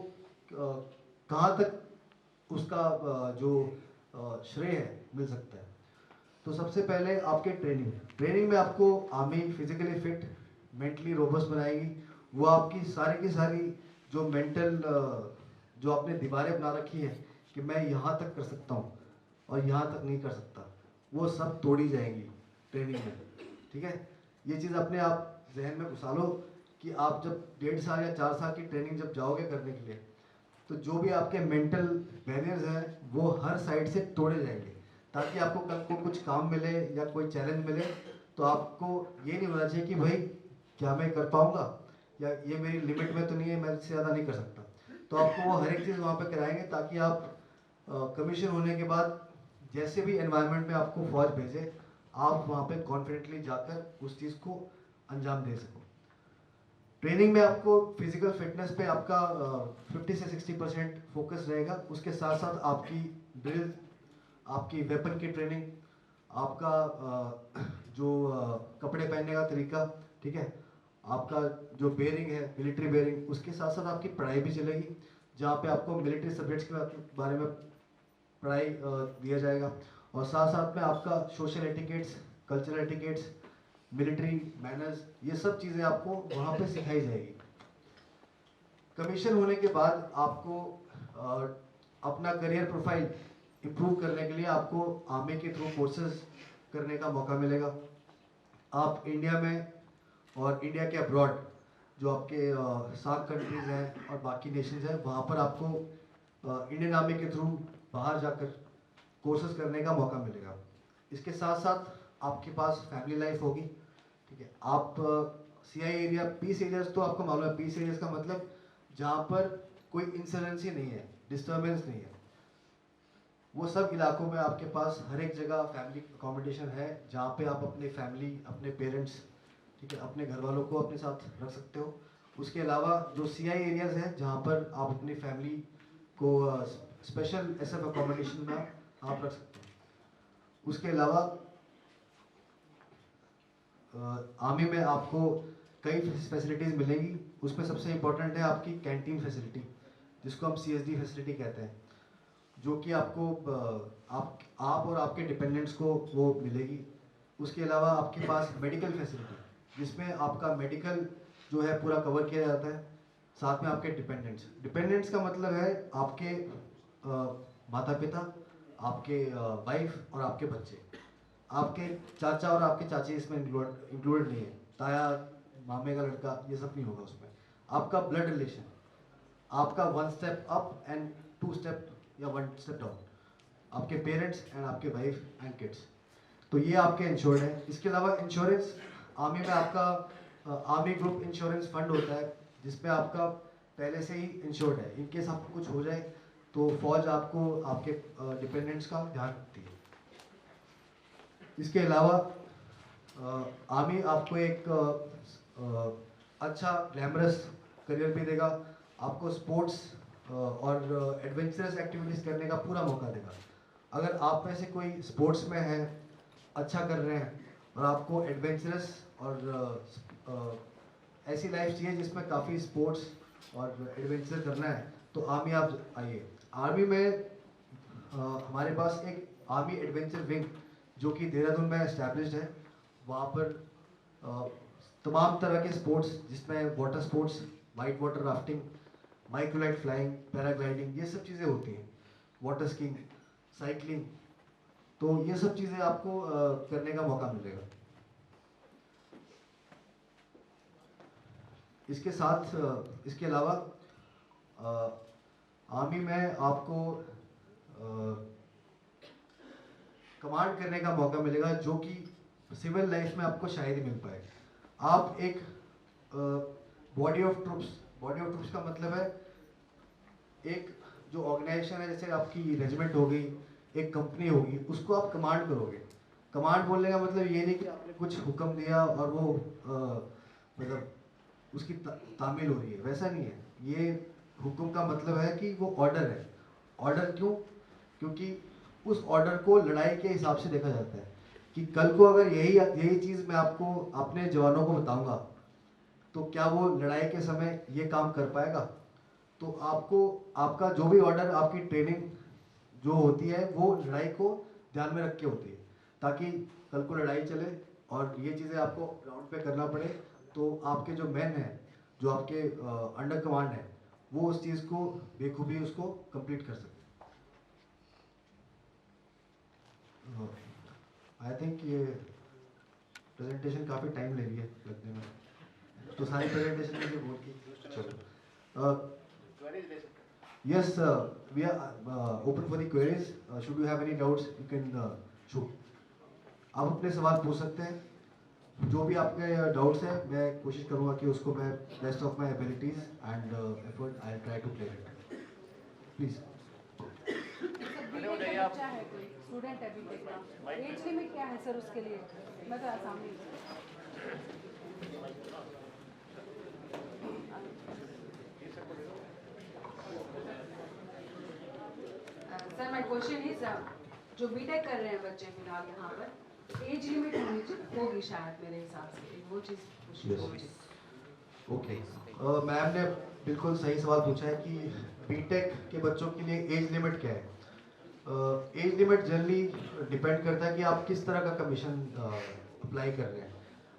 S4: कहाँ तक उसका जो श्रेय है मिल सकता है। तो सबसे पहले आपके ट्रेनिंग में आपको army physically fit, mentally robust बनाएगी। वो आपकी सारी की सारी जो मेंटल जो आपने दीवारें बना रखी है कि मैं यहाँ तक कर सकता हूँ और यहाँ तक नहीं कर सकता, वो सब तोड़ी जाएंगी ट्रेनिंग में। ठीक है, ये चीज़ अपने आप जहन में घुसा लो कि आप जब 1.5 साल या 4 साल की ट्रेनिंग जब जाओगे करने के लिए तो जो भी आपके मेंटल बैरियर्स हैं वो हर साइड से तोड़े जाएंगे, ताकि आपको कल को कुछ काम मिले या कोई चैलेंज मिले तो आपको ये नहीं होना चाहिए कि भाई क्या मैं कर पाऊंगा या ये मेरी लिमिट में तो नहीं है, मैं इससे ज़्यादा नहीं कर सकता। तो आपको वो हर एक चीज़ वहाँ पे कराएंगे ताकि आप कमीशन होने के बाद जैसे भी एनवायरनमेंट में आपको फौज भेजे आप वहाँ पे कॉन्फिडेंटली जाकर उस चीज़ को अंजाम दे सको। ट्रेनिंग में आपको फिजिकल फिटनेस पे आपका 50 से 60% फोकस रहेगा। उसके साथ साथ आपकी ड्रिल, आपकी वेपन की ट्रेनिंग, आपका जो कपड़े पहनने का तरीका, ठीक है, आपका जो बेयरिंग है मिलिट्री बेयरिंग, उसके साथ साथ आपकी पढ़ाई भी चलेगी, जहाँ पे आपको मिलिट्री सब्जेक्ट्स के बारे में पढ़ाई दिया जाएगा। और साथ साथ में आपका social etiquettes, cultural etiquettes, military manners, ये सब चीज़ें आपको वहाँ पे सिखाई जाएगी। कमीशन होने के बाद आपको अपना करियर प्रोफाइल इम्प्रूव करने के लिए आपको आर्मी के थ्रू कोर्सेज करने का मौका मिलेगा। आप इंडिया में और इंडिया के अब्रॉड जो आपके सार्क कंट्रीज़ हैं और बाकी नेशंस हैं, वहाँ पर आपको इंडियन आर्मी के थ्रू बाहर जाकर कोर्सेज करने का मौका मिलेगा। इसके साथ साथ आपके पास फैमिली लाइफ होगी, ठीक है। आप CI एरिया, पीस एरियाज तो आपको मालूम है, पीस एरियाज का मतलब जहाँ पर कोई इंसर्जेंसी नहीं है, डिस्टर्बेंस नहीं है, वो सब इलाकों में आपके पास हर एक जगह फैमिली अकोमोडेशन है, जहाँ पे आप अपने फैमिली, अपने पेरेंट्स, ठीक है, अपने घर वालों को अपने साथ रख सकते हो। उसके अलावा जो CI एरियाज हैं जहाँ पर आप अपनी फैमिली को स्पेशल SF अकोमोडेशन में आप रख सकते हो। उसके अलावा आर्मी में आपको कई फैसिलिटीज़ मिलेंगी। उसमें सबसे इम्पोर्टेंट है आपकी कैंटीन फैसिलिटी, जिसको हम CSD फैसिलिटी कहते हैं, जो कि आपको आप और आपके डिपेंडेंट्स को वो मिलेगी। उसके अलावा आपके पास मेडिकल फैसिलिटी, जिसमें आपका मेडिकल जो है पूरा कवर किया जाता है। साथ में आपके डिपेंडेंट्स का मतलब है आपके माता पिता, आपके वाइफ और आपके बच्चे। आपके चाचा और आपके चाची इसमें इंक्लूडेड नहीं है, ताया, मामे का लड़का, ये सब नहीं होगा उसमें। आपका ब्लड रिलेशन, आपका 1 स्टेप अप एंड 2 स्टेप या 1 स्टेप डाउन, आपके पेरेंट्स एंड आपके वाइफ एंड किड्स, तो ये आपके इंश्योर्ड है। इसके अलावा इंश्योरेंस, आर्मी में आपका आर्मी ग्रुप इंश्योरेंस फंड होता है, जिसपे आपका पहले से ही इंश्योर्ड है। इनकेस आपको कुछ हो जाए तो फौज आपको आपके डिपेंडेंट्स का ध्यान रखती है। इसके अलावा आर्मी आपको एक अच्छा ग्लैमरस करियर भी देगा, आपको स्पोर्ट्स और एडवेंचरस एक्टिविटीज़ करने का पूरा मौका देगा। अगर आप में से कोई स्पोर्ट्स में है, अच्छा कर रहे हैं और आपको एडवेंचरस और ऐसी लाइफ चाहिए जिसमें काफ़ी स्पोर्ट्स और एडवेंचर करना है, तो आर्मी आप आइए। आर्मी में हमारे पास एक आर्मी एडवेंचर विंग जो कि देहरादून में एस्टैब्लिश्ड है। वहाँ पर तमाम तरह के स्पोर्ट्स, जिसमें water sports, white water rafting, microlight flying, paragliding, ये सब चीज़ें होती हैं, वाटर स्कीइंग, साइकिलिंग, तो ये सब चीज़ें आपको करने का मौका मिलेगा। इसके साथ इसके अलावा आर्मी में आपको कमांड करने का मौका मिलेगा, जो कि सिविल लाइफ में आपको शायद ही मिल पाए। आप एक बॉडी ऑफ ट्रूप्स का मतलब है एक जो ऑर्गेनाइजेशन है, जैसे आपकी रेजिमेंट हो गई, एक कंपनी होगी, उसको आप कमांड करोगे। कमांड बोलने का मतलब ये नहीं कि आपने कुछ हुक्म दिया और वो मतलब उसकी तामील हो रही है, वैसा नहीं है। ये हुक्म का मतलब है कि वो ऑर्डर है। ऑर्डर क्यों? क्योंकि उस ऑर्डर को लड़ाई के हिसाब से देखा जाता है कि कल को अगर यही चीज़ मैं आपको अपने जवानों को बताऊंगा तो क्या वो लड़ाई के समय ये काम कर पाएगा। तो आपको आपका जो भी ऑर्डर, आपकी ट्रेनिंग जो होती है वो लड़ाई को ध्यान में रख के होती है, ताकि कल को लड़ाई चले और ये चीज़ें आपको ग्राउंड पे करना पड़े तो आपके जो मैन हैं, जो आपके अंडर कमांड है, वो उस चीज़ को बेखूबी उसको कंप्लीट कर सके। आई थिंक ये प्रेजेंटेशन काफ़ी टाइम ले रही है लगने में, तो सारी प्रेजेंटेशन में जो बोल की चलो। Yes, we are open for the queries. Should you have any doubts, you can shoot. आप अपने सवाल पूछ सकते हैं, जो भी आपके डाउट्स हैं मैं कोशिश करूँगा कि उसको मैं best of my abilities and effort I try to clear it. Please.
S1: बच्चा है कोई स्टूडेंट है बीटेक का, एज लिमिट क्या है सर उसके लिए? मैं तो आसामी सर माय क्वेश्चन इज जो बीटेक कर रहे हैं बच्चे फिलहाल यहाँ पर एज लिमिट होगी शायद मेरे हिसाब से वो चीज़ पूछनी है मुझे।
S4: ओके, मैम ने बिल्कुल सही सवाल पूछा है कि बीटेक के बच्चों के लिए एज लिमिट क्या है। एज लिमिट जनरली डिपेंड करता है कि आप किस तरह का कमीशन अप्लाई कर रहे हैं।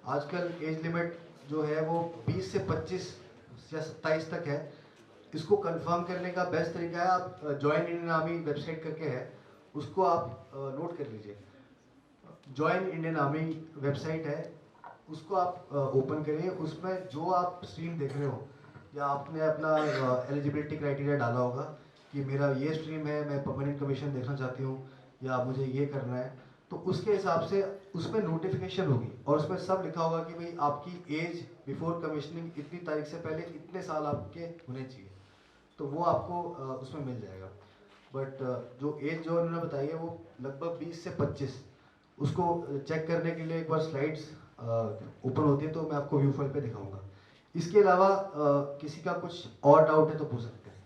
S4: आजकल एज लिमिट जो है वो 20 से 25 या 27 तक है। इसको कंफर्म करने का बेस्ट तरीका है, आप जॉइन इंडियन आर्मी वेबसाइट करके है, उसको आप नोट कर लीजिए। जॉइन इंडियन आर्मी वेबसाइट है, उसको आप ओपन करिए। उसमें जो आप स्ट्रीम देख रहे हो या आपने अपना एलिजिबिलिटी क्राइटेरिया डाला होगा कि मेरा ये स्ट्रीम है, मैं परमानेंट कमीशन देखना चाहती हूँ या मुझे ये करना है, तो उसके हिसाब से उसमें नोटिफिकेशन होगी और उसमें सब लिखा होगा कि भाई आपकी एज बिफोर कमीशनिंग इतनी तारीख से पहले इतने साल आपके होने चाहिए, तो वो आपको उसमें मिल जाएगा। बट जो एज जो उन्होंने बताई है वो लगभग 20 से 25, उसको चेक करने के लिए एक बार स्लाइड्स ओपन होती है तो मैं आपको व्यू फाइल पे दिखाऊंगा। इसके अलावा किसी का कुछ और डाउट है तो पूछ सकते हैं।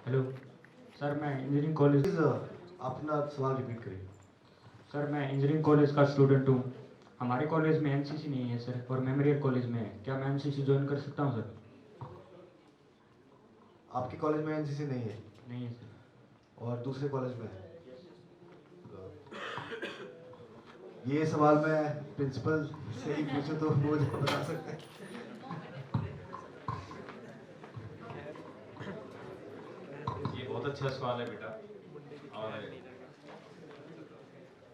S6: हेलो सर, मैं इंजीनियरिंग कॉलेज
S4: प्लीज अपना सवाल रिपीट करिए।
S6: सर मैं इंजीनियरिंग कॉलेज का स्टूडेंट हूँ। हमारे कॉलेज में एनसीसी नहीं है सर, और मेमोरियल कॉलेज में है। क्या मैं एनसीसी ज्वाइन कर सकता हूँ सर?
S4: आपके कॉलेज में एनसीसी नहीं है
S6: नहीं है सर।
S4: और दूसरे कॉलेज में है? ये सवाल मैं प्रिंसिपल से ही पूछूं तो वो बता सकते हैं।
S7: ये बहुत अच्छा सवाल है बेटा, और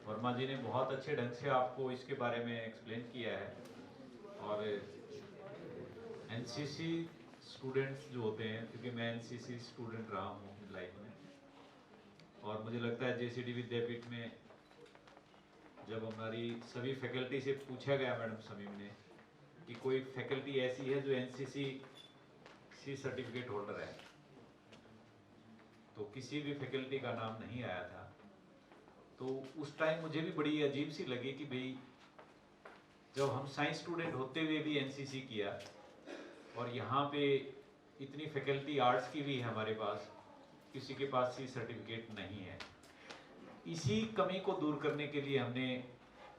S7: वर्मा जी ने बहुत अच्छे ढंग से आपको इसके बारे में एक्सप्लेन किया है। और एनसीसी स्टूडेंट्स जो होते हैं, क्योंकि मैं एनसीसी स्टूडेंट रहा हूँ अपनी लाइफ में, और मुझे लगता है जेसीडी विद्यापीठ में जब हमारी सभी फैकल्टी से पूछा गया मैडम समीम ने कि कोई फैकल्टी ऐसी है जो एनसीसी सर्टिफिकेट होल्डर है, तो किसी भी फैकल्टी का नाम नहीं आया था। तो उस टाइम मुझे भी बड़ी अजीब सी लगी कि भाई जब हम साइंस स्टूडेंट होते हुए भी एनसीसी किया, और यहाँ पे इतनी फैकल्टी आर्ट्स की भी है हमारे पास, किसी के पास सी सर्टिफिकेट नहीं है। इसी कमी को दूर करने के लिए हमने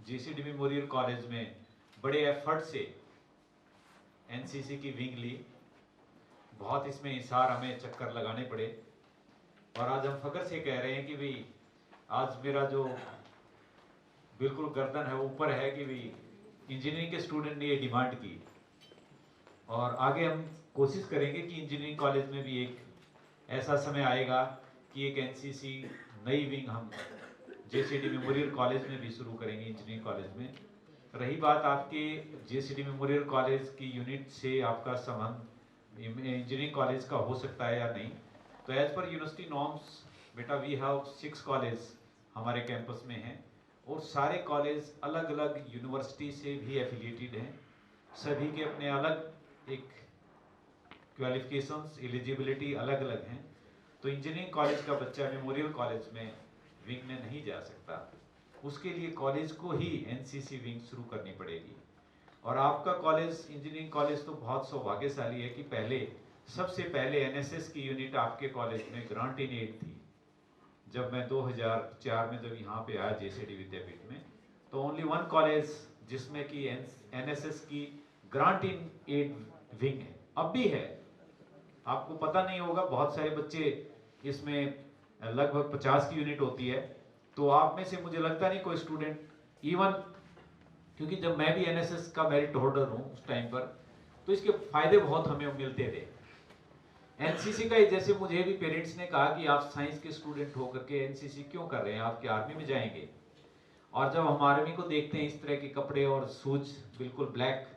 S7: जेसीडी मेमोरियल कॉलेज में बड़े एफर्ट से एनसीसी की विंग ली। बहुत इसमें हिसार हमें चक्कर लगाने पड़े, और आज हम फख्र से कह रहे हैं कि भाई आज मेरा जो बिल्कुल गर्दन है ऊपर है कि भाई इंजीनियरिंग के स्टूडेंट ने ये डिमांड की, और आगे हम कोशिश करेंगे कि इंजीनियरिंग कॉलेज में भी एक ऐसा समय आएगा कि एक एनसीसी नई विंग हम जेसीडी मेमोरियल कॉलेज में भी शुरू करेंगे, इंजीनियरिंग कॉलेज में। रही बात आपके जेसीडी मेमोरियल कॉलेज की यूनिट से आपका संबंध इंजीनियरिंग कॉलेज का हो सकता है या नहीं, तो एज पर यूनिवर्सिटी नॉर्म्स बेटा वी हैव 6 कॉलेज हमारे कैंपस में हैं, और सारे कॉलेज अलग अलग यूनिवर्सिटी से भी एफिलिएटेड हैं। सभी के अपने अलग एक क्वालिफिकेशंस, एलिजिबिलिटी अलग अलग हैं। तो इंजीनियरिंग कॉलेज का बच्चा मेमोरियल कॉलेज में विंग में नहीं जा सकता, उसके लिए कॉलेज को ही एनसीसी विंग शुरू करनी पड़ेगी। और आपका कॉलेज इंजीनियरिंग कॉलेज तो बहुत सौभाग्यशाली है कि सबसे पहले एनएसएस की यूनिट आपके कॉलेज में ग्रांट इन एड थी। जब मैं 2004 में जब यहाँ पे आया जेसीडी विद्यापीठ में, तो ओनली वन कॉलेज जिसमें कि एनएसएस की ग्रांट इन एड विंग है, अब भी है। आपको पता नहीं होगा, बहुत सारे बच्चे इसमें लगभग 50 की यूनिट होती है, तो आप में से मुझे लगता नहीं कोई स्टूडेंट इवन, क्योंकि जब मैं भी एनएसएस का मेरिट होल्डर हूँ उस टाइम पर, तो इसके फायदे बहुत हमें मिलते थे। एनसीसी का जैसे मुझे भी पेरेंट्स ने कहा कि आप साइंस के स्टूडेंट होकर के एनसीसी क्यों कर रहे हैं, आपके आर्मी में जाएंगे। और जब हम आर्मी को देखते हैं इस तरह के कपड़े और शूज बिल्कुल ब्लैक,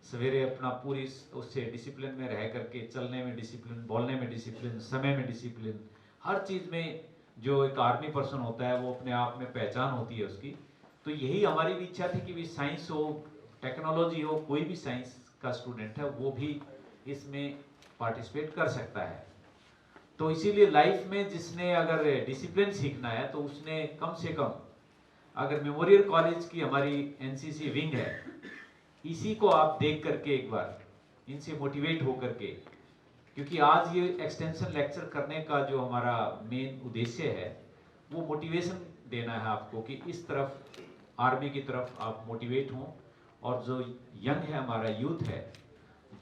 S7: सवेरे अपना पूरी उससे डिसिप्लिन में रह करके, चलने में डिसिप्लिन, बोलने में डिसिप्लिन, समय में डिसिप्लिन, हर चीज़ में जो एक आर्मी पर्सन होता है वो अपने आप में पहचान होती है उसकी। तो यही हमारी भी इच्छा थी कि भी साइंस हो, टेक्नोलॉजी हो, कोई भी साइंस का स्टूडेंट है वो भी इसमें पार्टिसिपेट कर सकता है। तो इसीलिए लाइफ में जिसने अगर डिसिप्लिन सीखना है तो उसने कम से कम, अगर मेमोरियल कॉलेज की हमारी एनसीसी विंग है, इसी को आप देख करके एक बार इनसे मोटिवेट हो करके, क्योंकि आज ये एक्सटेंशन लेक्चर करने का जो हमारा मेन उद्देश्य है वो मोटिवेशन देना है आपको कि इस तरफ आर्मी की तरफ आप मोटिवेट हों, और जो यंग है हमारा यूथ है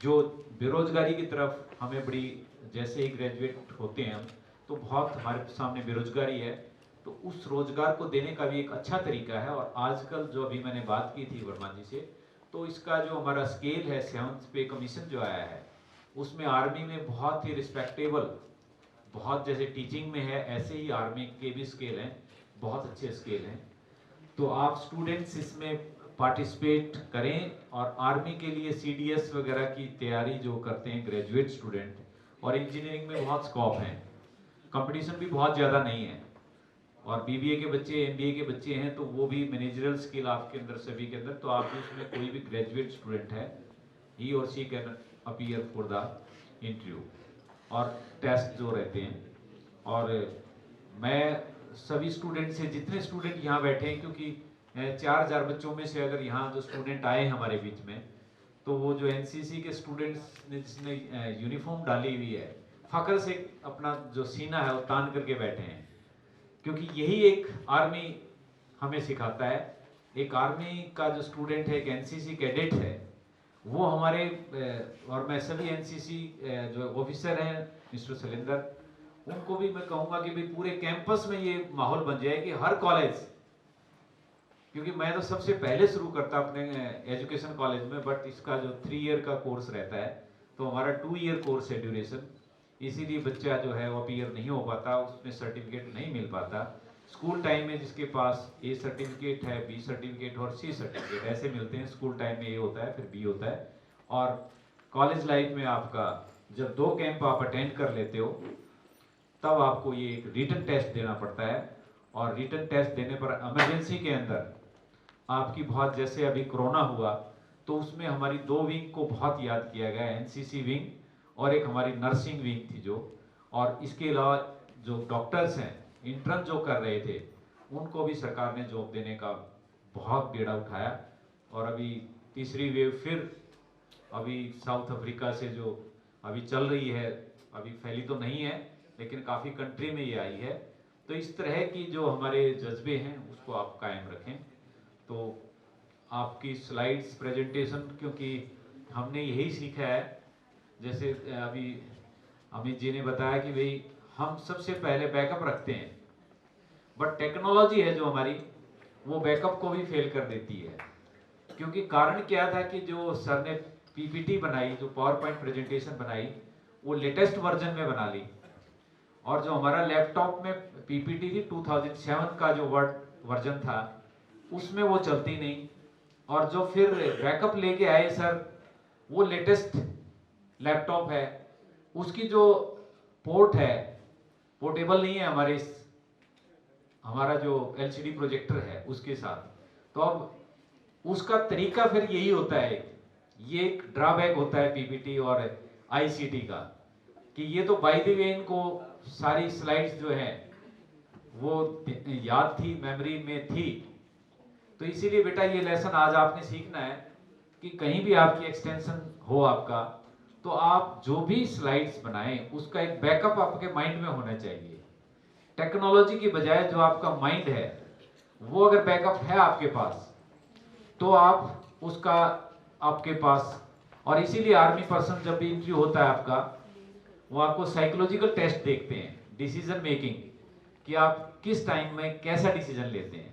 S7: जो बेरोजगारी की तरफ हमें बड़ी, जैसे ही ग्रेजुएट होते हैं हम तो बहुत हमारे सामने बेरोजगारी है, तो उस रोजगार को देने का भी एक अच्छा तरीका है। और आजकल जो अभी मैंने बात की थी वर्मा जी से, तो इसका जो हमारा स्केल है 7th पे कमीशन जो आया है उसमें आर्मी में बहुत ही रिस्पेक्टेबल, बहुत जैसे टीचिंग में है ऐसे ही आर्मी के भी स्केल हैं, बहुत अच्छे स्केल हैं। तो आप स्टूडेंट्स इसमें पार्टिसिपेट करें, और आर्मी के लिए सीडीएस वगैरह की तैयारी जो करते हैं ग्रेजुएट स्टूडेंट, और इंजीनियरिंग में बहुत स्कोप है, कंपटीशन भी बहुत ज़्यादा नहीं है, और बीबीए के बच्चे, एमबीए के बच्चे हैं तो वो भी मैनेजरल स्किल आपके अंदर सभी के अंदर, तो आप भी उसमें कोई भी ग्रेजुएट स्टूडेंट है, ही और she can appear for the interview और टेस्ट जो रहते हैं। और मैं सभी स्टूडेंट से, जितने स्टूडेंट यहाँ बैठे हैं, क्योंकि 4000 बच्चों में से अगर यहाँ जो स्टूडेंट आए हैं हमारे बीच में, तो वो जो एनसीसी के स्टूडेंट्स ने जिसने यूनिफॉर्म डाली हुई है, फख्र से अपना जो सीना है वो तान करके बैठे हैं, क्योंकि यही एक आर्मी हमें सिखाता है। एक आर्मी का जो स्टूडेंट है, एक एनसीसी कैडेट है, वो हमारे, और मैं सभी एनसीसी जो ऑफिसर हैं मिस्टर शैलेंद्र, उनको भी मैं कहूँगा कि भाई पूरे कैंपस में ये माहौल बन जाए कि हर कॉलेज, क्योंकि मैं तो सबसे पहले शुरू करता अपने एजुकेशन कॉलेज में, बट इसका जो 3 ईयर का कोर्स रहता है तो हमारा 2 ईयर कोर्स है ड्यूरेशन, इसीलिए बच्चा जो है वो अपीयर नहीं हो पाता, उसमें सर्टिफिकेट नहीं मिल पाता। स्कूल टाइम में जिसके पास ए सर्टिफिकेट है, बी सर्टिफिकेट और सी सर्टिफिकेट ऐसे मिलते हैं, स्कूल टाइम में ए होता है, फिर बी होता है। और कॉलेज लाइफ में आपका जब 2 कैंप आप अटेंड कर लेते हो तब आपको ये एक रिटन टेस्ट देना पड़ता है, और रिटन टेस्ट देने पर इमरजेंसी के अंदर आपकी बहुत, जैसे अभी कोरोना हुआ तो उसमें हमारी 2 विंग को बहुत याद किया गया, एनसीसी विंग और एक हमारी नर्सिंग विंग थी जो, और इसके अलावा जो डॉक्टर्स हैं इंटर्न जो कर रहे थे उनको भी सरकार ने जॉब देने का बहुत बेड़ा उठाया। और अभी तीसरी वेव फिर अभी साउथ अफ्रीका से जो अभी चल रही है, अभी फैली तो नहीं है लेकिन काफ़ी कंट्री में ये आई है। तो इस तरह की जो हमारे जज्बे हैं उसको आप कायम रखें। तो आपकी स्लाइड्स प्रेजेंटेशन, क्योंकि हमने यही सीखा है, जैसे अभी अमित जी ने बताया कि भाई हम सबसे पहले बैकअप रखते हैं, बट टेक्नोलॉजी है जो हमारी वो बैकअप को भी फेल कर देती है। क्योंकि कारण क्या था कि जो सर ने पीपीटी बनाई, जो पावर पॉइंट प्रेजेंटेशन बनाई, वो लेटेस्ट वर्जन में बना ली, और जो हमारा लैपटॉप में पीपीटी थी 2007 का जो वर्जन था उसमें वो चलती नहीं, और जो फिर बैकअप लेके आए सर वो लेटेस्ट लैपटॉप है, उसकी जो पोर्ट है पोर्टेबल नहीं है हमारा जो एलसीडी प्रोजेक्टर है उसके साथ। तो अब उसका तरीका फिर यही होता है, ये एक ड्रॉबैक होता है पीपीटी और आईसीटी का, कि ये तो बाय द वे इनको सारी स्लाइड्स जो है वो याद थी, मेमोरी में थी। तो इसीलिए बेटा ये लेसन आज आपने सीखना है कि कहीं भी आपकी एक्सटेंशन हो आपका, तो आप जो भी स्लाइड्स बनाएं उसका एक बैकअप आपके माइंड में होना चाहिए। टेक्नोलॉजी की बजाय जो आपका माइंड है वो अगर बैकअप है आपके पास तो आप उसका आपके पास, और इसीलिए आर्मी पर्सन जब भी इंटरव्यू होता है आपका, वो आपको साइकोलॉजिकल टेस्ट देखते हैं, डिसीजन मेकिंग, कि आप किस टाइम में कैसा डिसीजन लेते हैं।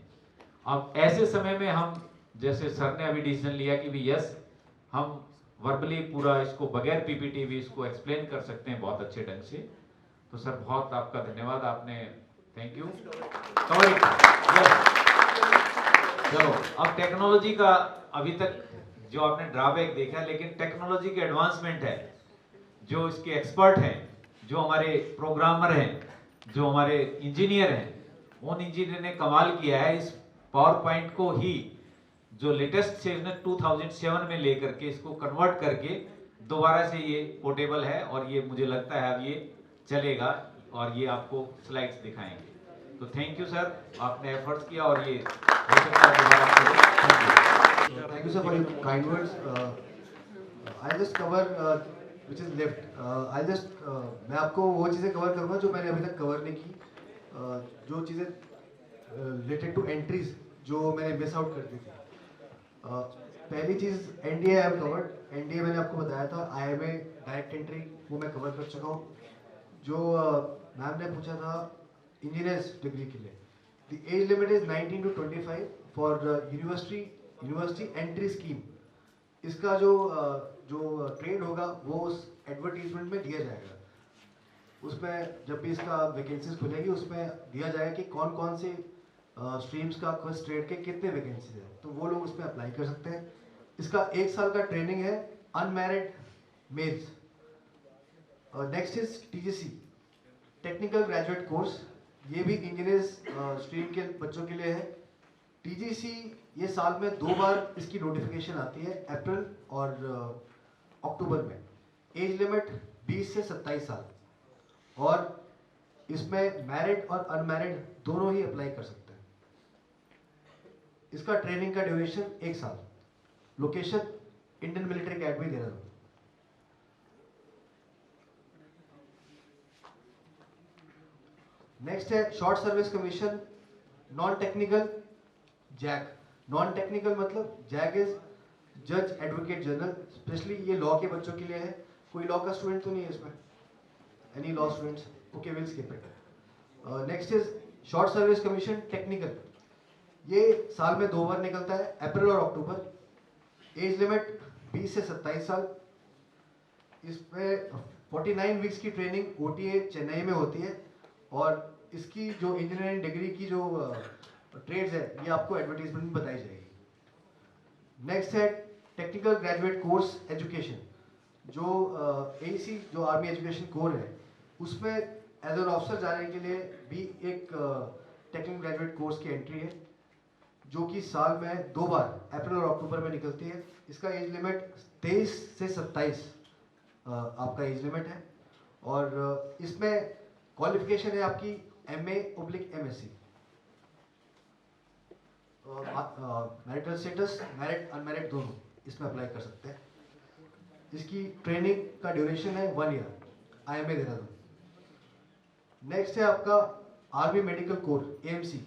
S7: अब ऐसे समय में हम, जैसे सर ने अभी डिसीजन लिया कि भी यस हम वर्बली पूरा इसको बगैर पीपीटी भी इसको एक्सप्लेन कर सकते हैं बहुत अच्छे ढंग से। तो सर बहुत आपका धन्यवाद, आपने, थैंक यू। चलो अब टेक्नोलॉजी का अभी तक जो आपने ड्रॉबैक देखा, लेकिन टेक्नोलॉजी के एडवांसमेंट है, जो इसके एक्सपर्ट हैं, जो हमारे प्रोग्रामर हैं, जो हमारे इंजीनियर हैं, उन इंजीनियर ने कमाल किया है। इस पावर पॉइंट को ही जो लेटेस्ट से 2007 में लेकर के इसको कन्वर्ट करके दोबारा से ये पोर्टेबल है और ये मुझे लगता है अब ये चलेगा और ये आपको स्लाइड्स दिखाएंगे। तो थैंक यू सर, आपने एफर्ट्स किया और ये हो सकता है दोबारा चले।
S4: Thank you sir for your kind words. I'll just cover which is left. I'll just मैं आपको वो चीज़ें कवर करूँगा जो मैंने अभी तक कवर नहीं की, जो चीज़ें रिलेटेड टू एंट्रीज जो मैंने मिस आउट कर दी थी। पहली चीज़ NDA I have covered. NDA मैंने आपको बताया था, आईएमए डायरेक्ट एंट्री वो मैं कवर कर चुका हूँ। जो मैम ने पूछा था इंजीनियर्स डिग्री के लिए, the age limit is 19 to 25 for university entry scheme. इसका जो ट्रेड होगा वो उस एडवर्टीजमेंट में दिया जाएगा। उसमें जब भी इसका वैकेंसीज खुलेगी उसमें दिया जाएगा कि कौन कौन से स्ट्रीम्स का किस ट्रेड के कितने वैकेंसीज हैं, तो वो लोग उसमें अप्लाई कर सकते हैं। इसका 1 साल का ट्रेनिंग है unmarried males. Next is TGC technical graduate course, ये भी इंजीनियर्स स्ट्रीम के बच्चों के लिए है। टीजीसी ये साल में 2 बार इसकी नोटिफिकेशन आती है, अप्रैल और अक्टूबर में। एज लिमिट 20 से 27 साल और इसमें मैरिड और अनमैरिड दोनों ही अप्लाई कर सकते हैं। इसका ट्रेनिंग का ड्यूरेशन 1 साल। Location Indian Military Academy Dehradun. Next है short service commission non technical JAG. Non technical मतलब जैक इज जज एडवोकेट जनरल, स्पेशली ये लॉ के बच्चों के लिए है। कोई लॉ का स्टूडेंट तो नहीं है इसमें? Any law students? Okay, will skip it. Next is short service commission technical, ये साल में 2 बार निकलता है, अप्रैल और अक्टूबर। एज लिमिट 20 से 27 साल। इसमें 49 वीक्स की ट्रेनिंग ओटीए चेन्नई में होती है और इसकी जो इंजीनियरिंग डिग्री की जो ट्रेड्स है ये आपको एडवर्टीजमेंट में बताई जाएगी। नेक्स्ट है टेक्निकल ग्रेजुएट कोर्स एजुकेशन, जो एसी जो आर्मी एजुकेशन कोर है उसमें एज एन ऑफिसर जाने के लिए भी एक टेक्निकल ग्रेजुएट कोर्स की एंट्री है, जो कि साल में 2 बार अप्रैल और अक्टूबर में निकलती है। इसका एज लिमिट 23 से 27 आपका एज लिमिट है और इसमें क्वालिफिकेशन है आपकी MA/MSc। Marital status married unmarried दोनों इसमें अप्लाई कर सकते हैं। इसकी ट्रेनिंग का ड्यूरेशन है 1 ईयर, IMA देहरादून। नेक्स्ट है आपका आर्मी मेडिकल कोर AMC,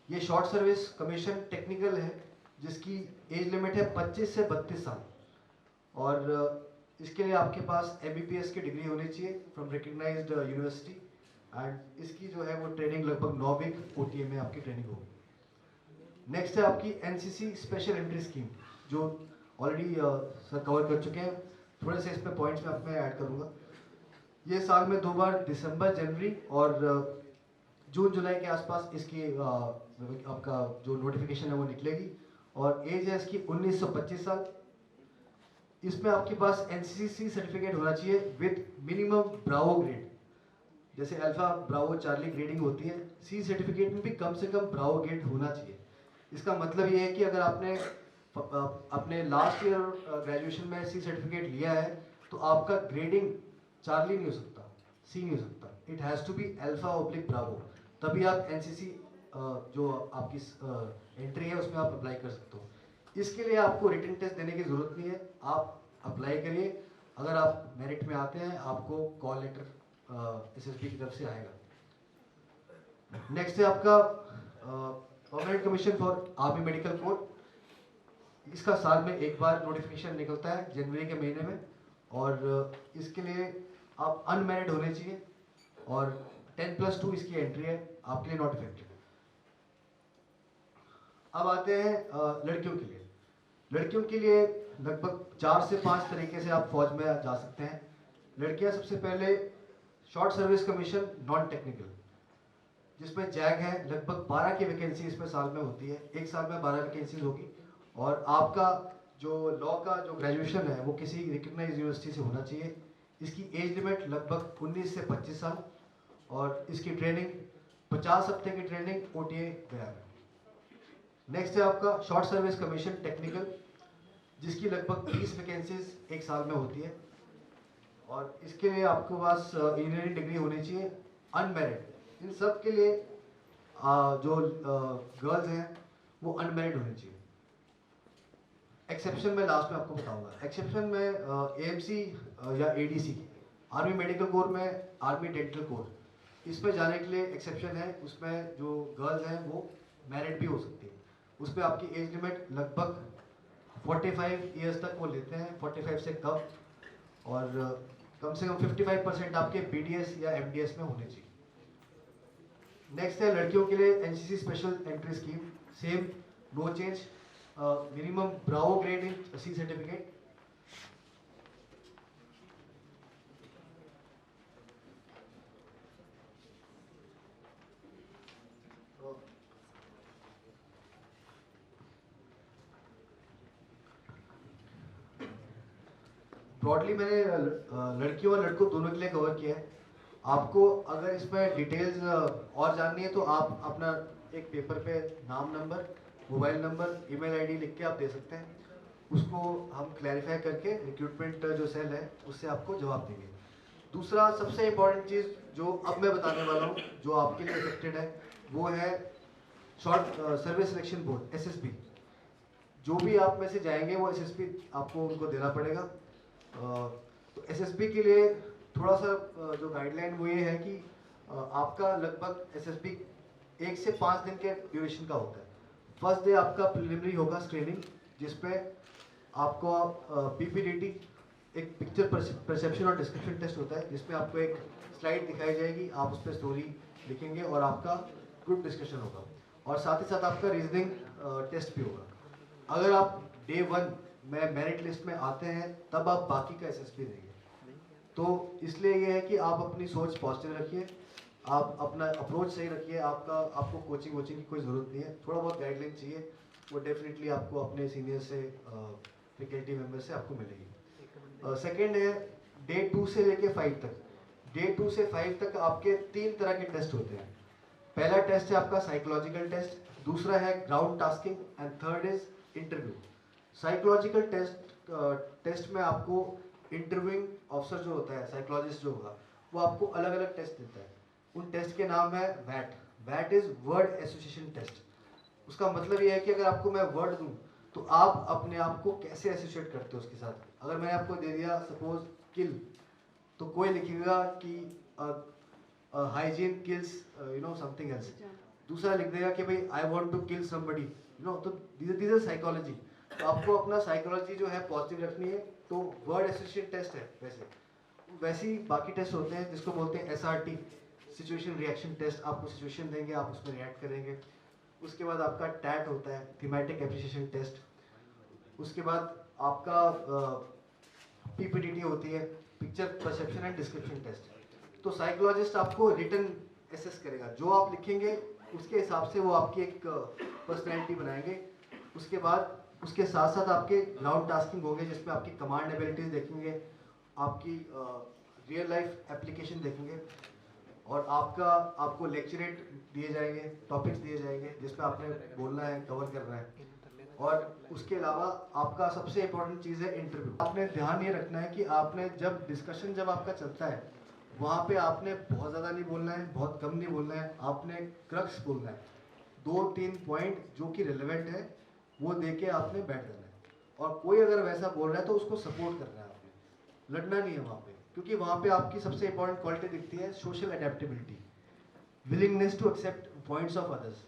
S4: ये शॉर्ट सर्विस कमीशन टेक्निकल है जिसकी एज लिमिट है 25 से 32 साल और इसके लिए आपके पास MBBS की डिग्री होनी चाहिए फ्रॉम रिकग्नाइज्ड यूनिवर्सिटी एंड इसकी जो है वो ट्रेनिंग लगभग 9 वीक OTA में आपकी ट्रेनिंग होगी। नेक्स्ट है आपकी NCC स्पेशल एंट्री स्कीम, जो ऑलरेडी सर कवर कर चुके हैं। थोड़े से इसमें पॉइंट्स मैं अपने ऐड करूँगा। ये साल में 2 बार दिसंबर जनवरी और जून जुलाई के आसपास इसकी आपका जो नोटिफिकेशन है वो निकलेगी और एज है इसकी 19 से 25 साल। इसमें आपके पास NCC सर्टिफिकेट होना चाहिए विद मिनिमम ब्रावो ग्रेड, जैसे अल्फा ब्रावो चार्ली ग्रेडिंग होती है, सी सर्टिफिकेट में भी कम से कम ब्रावो ग्रेड होना चाहिए। इसका मतलब ये है कि अगर आपने अपने लास्ट ईयर ग्रेजुएशन में सी सर्टिफिकेट लिया है तो आपका ग्रेडिंग चार्ली नहीं हो सकता, सी नहीं हो सकता, इट हैज़ टू बी अल्फा/ब्रावो, तभी आप NCC जो आपकी एंट्री है उसमें आप अप्लाई कर सकते हो। इसके लिए आपको रिटन टेस्ट देने की ज़रूरत नहीं है, आप अप्लाई करिए। अगर आप मेरिट में आते हैं आपको कॉल लेटर SSB की तरफ से आएगा। नेक्स्ट है आपका permanent commission for army medical corps. इसका साल में 1 बार नोटिफिकेशन निकलता है जनवरी के महीने में और इसके लिए आप अनमैरिड होने चाहिए और 10+2 इसकी एंट्री है, आपके लिए नॉट इफेक्टिव। अब आते हैं लड़कियों के लिए। लड़कियों के लिए लगभग 4 से 5 तरीके से आप फौज में जा सकते हैं। लड़कियां सबसे पहले short service commission non technical, जिसमें जैग है, लगभग 12 की वैकेंसी इसमें साल में होती है, 1 साल में 12 वैकेंसीज होगी और आपका जो लॉ का जो ग्रेजुएशन है वो किसी रिकग्नाइज यूनिवर्सिटी से होना चाहिए। इसकी एज लिमिट लगभग 19 से 25 साल और इसकी ट्रेनिंग 50 हफ्ते की ट्रेनिंग OTA गया है। नेक्स्ट है आपका शॉर्ट सर्विस कमीशन टेक्निकल, जिसकी लगभग 20 वैकेंसीज 1 साल में होती है। और इसके लिए आपके पास इंजीनियरिंग डिग्री होनी चाहिए अनमेरिड। इन सब के लिए जो गर्ल्स हैं वो अनमेरिड होनी चाहिए। एक्सेप्शन मैं लास्ट में आपको बताऊंगा। एक्सेप्शन में एएमसी या एडीसी, आर्मी मेडिकल कोर में आर्मी डेंटल कोर, इसमें जाने के लिए एक्सेप्शन है। उसमें जो गर्ल्स हैं वो मैरिड भी हो सकती है। उसमें आपकी एज लिमिट लगभग 45 ईयर्स तक वो लेते हैं, 45 से कम, और कम से कम 55% आपके बीडीएस या एमडीएस में होने चाहिए। नेक्स्ट है लड़कियों के लिए NCC special entry scheme, same no change, minimum bravo grade in C certificate. Broadly मैंने लड़कियों और लड़कों दोनों के लिए कवर किया है। आपको अगर इसमें डिटेल्स और जाननी है तो आप अपना एक पेपर पे नाम, number, mobile number, email ID लिख के आप दे सकते हैं। उसको हम क्लैरिफाई करके रिक्रूटमेंट जो सेल है उससे आपको जवाब देंगे। दूसरा सबसे इम्पोर्टेंट चीज़ जो अब मैं बताने वाला हूँ, जो आपके लिए अफेक्टेड है, वो है short service selection board, SSB. जो भी आप में से जाएंगे वो एसएसबी आपको उनको देना पड़ेगा। तो एसएसबी के लिए थोड़ा सा जो गाइडलाइन वो ये है कि आपका लगभग एसएसबी 1 से 5 दिन के ड्यूरेशन का होता है। फर्स्ट डे आपका प्रिलिमिनरी होगा स्क्रीनिंग, जिसपे आपको पीपीडीटी, एक पिक्चर परसेप्शन और डिस्क्रिप्शन टेस्ट होता है, जिसमें आपको एक स्लाइड दिखाई जाएगी, आप उस पर स्टोरी लिखेंगे और आपका ग्रुप डिस्कशन होगा, और साथ ही साथ आपका रीजनिंग टेस्ट भी होगा। अगर आप डे 1 में मेरिट लिस्ट में आते हैं तब आप बाकी का एसएसबी देंगे। तो इसलिए ये है कि आप अपनी सोच पॉजिटिव रखिए, आप अपना अप्रोच सही रखिए। आपको कोचिंग वोचिंग की कोई ज़रूरत नहीं है, थोड़ा बहुत गाइडलाइन चाहिए, वो डेफिनेटली आपको अपने सीनियर से, फैकल्टी मेंबर से आपको मिलेगी। सेकंड है डे 2 से लेके 5 तक। डे 2 से 5 तक आपके 3 तरह के टेस्ट होते हैं। पहला टेस्ट है आपका साइकोलॉजिकल टेस्ट, दूसरा है ground tasking, and third is interview. Psychological test में आपको इंटरव्यूइंग ऑफिसर जो होता है, साइकोलॉजिस्ट जो होगा, वो आपको अलग अलग टेस्ट देता है। उन टेस्ट के नाम है VAT. VAT is word association test. उसका मतलब ये है कि अगर आपको मैं वर्ड दूं तो आप अपने आप को कैसे एसोसिएट करते हो उसके साथ। अगर मैंने आपको दे दिया सपोज किल, तो कोई लिखेगा कि हाइजीन किल्स समथिंग एल्स, दूसरा लिख देगा कि भाई I want to kill somebody, तो दिस इज साइकोलॉजी। तो आपको अपना साइकोलॉजी जो है पॉजिटिव रखनी है। तो वर्ड एसोसिएशन टेस्ट है वैसे ही बाकी टेस्ट होते हैं जिसको बोलते हैं एसआरटी, सिचुएशन रिएक्शन टेस्ट। आपको सिचुएशन देंगे, आप उसमें रिएक्ट करेंगे। उसके बाद आपका टैट होता है, थीमेटिक एप्रिसिएशन टेस्ट। उसके बाद आपका पीपीटीटी होती है, picture perception and description test. तो साइकोलॉजिस्ट आपको रिटन एसेस करेगा, जो आप लिखेंगे उसके हिसाब से वो आपकी एक पर्सनैलिटी बनाएंगे। उसके बाद उसके साथ साथ आपके ग्राउंड टास्किंग होंगे, जिसमें आपकी कमांड एबिलिटीज देखेंगे, आपकी रियल लाइफ एप्लीकेशन देखेंगे, और आपको लेक्चरेट दिए जाएंगे, टॉपिक्स दिए जाएंगे जिसमें आपने बोलना है, कवर करना है। और उसके अलावा आपका सबसे इम्पोर्टेंट चीज़ है इंटरव्यू। आपने ध्यान ये रखना है कि आपने जब आपका चलता है वहाँ पे आपने बहुत ज़्यादा नहीं बोलना है, बहुत कम नहीं बोलना है, आपने क्रक्स बोलना है। 2-3 पॉइंट जो कि रिलेवेंट है वो दे के आपने बैठ जाना है। और कोई अगर वैसा बोल रहा है तो उसको सपोर्ट करना है आपने, लड़ना नहीं है वहाँ पे। क्योंकि वहाँ पे आपकी सबसे इंपॉर्टेंट क्वालिटी दिखती है social adaptability, willingness to accept points of others.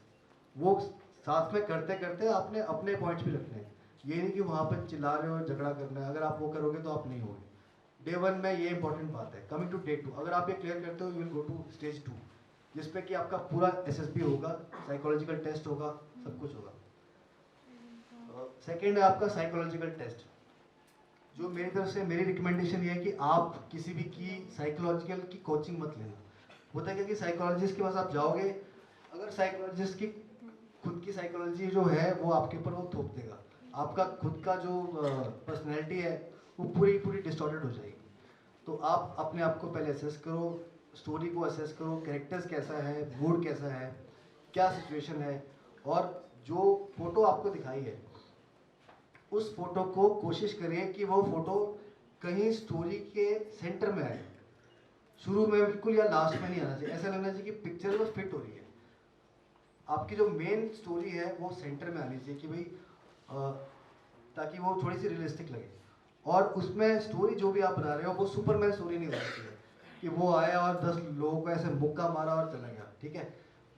S4: वो साथ में करते करते आपने अपने पॉइंट्स भी रखने हैं। ये नहीं कि वहाँ पर चिल्ला रहे हो, झगड़ा करना है। अगर आप वो करोगे तो आप नहीं होगे। डे 1 में ये इंपॉर्टेंट बात है। कमिंग टू डे 2, अगर आप ये क्लियर करते हो you will go to stage 2, जिसपे कि आपका पूरा एसएसबी होगा, साइकोलॉजिकल टेस्ट होगा, सब कुछ होगा। सेकेंड है आपका साइकोलॉजिकल टेस्ट, जो मेरी तरफ से मेरी रिकमेंडेशन ये है कि आप किसी भी की साइकोलॉजिकल की कोचिंग मत लेना। होता है क्या कि साइकोलॉजिस्ट के पास आप जाओगे, अगर साइकोलॉजिस्ट की खुद की साइकोलॉजी जो है वो आपके ऊपर वो थोप देगा, आपका खुद का जो पर्सनैलिटी है वो पूरी डिस्टॉर्टेड हो जाएगी। तो आप अपने आप को पहले असेस करो, स्टोरी को असेस करो, कैरेक्टर्स कैसा है, मूड कैसा है, क्या सिचुएशन है, और जो फोटो आपको दिखाई है उस फोटो को कोशिश करिए कि वो फोटो कहीं स्टोरी के सेंटर में आए, शुरू में बिल्कुल या लास्ट में नहीं आना चाहिए। ऐसा लगना चाहिए कि पिक्चर वो फिट हो रही है, आपकी जो मेन स्टोरी है वो सेंटर में आनी चाहिए कि भाई ताकि वो थोड़ी सी रियलिस्टिक लगे। और उसमें स्टोरी जो भी आप बना रहे हो वो सुपरमैन स्टोरी नहीं होनी चाहिए कि वो आया और 10 लोगों को ऐसे मुक्का मारा और चला गया, ठीक है।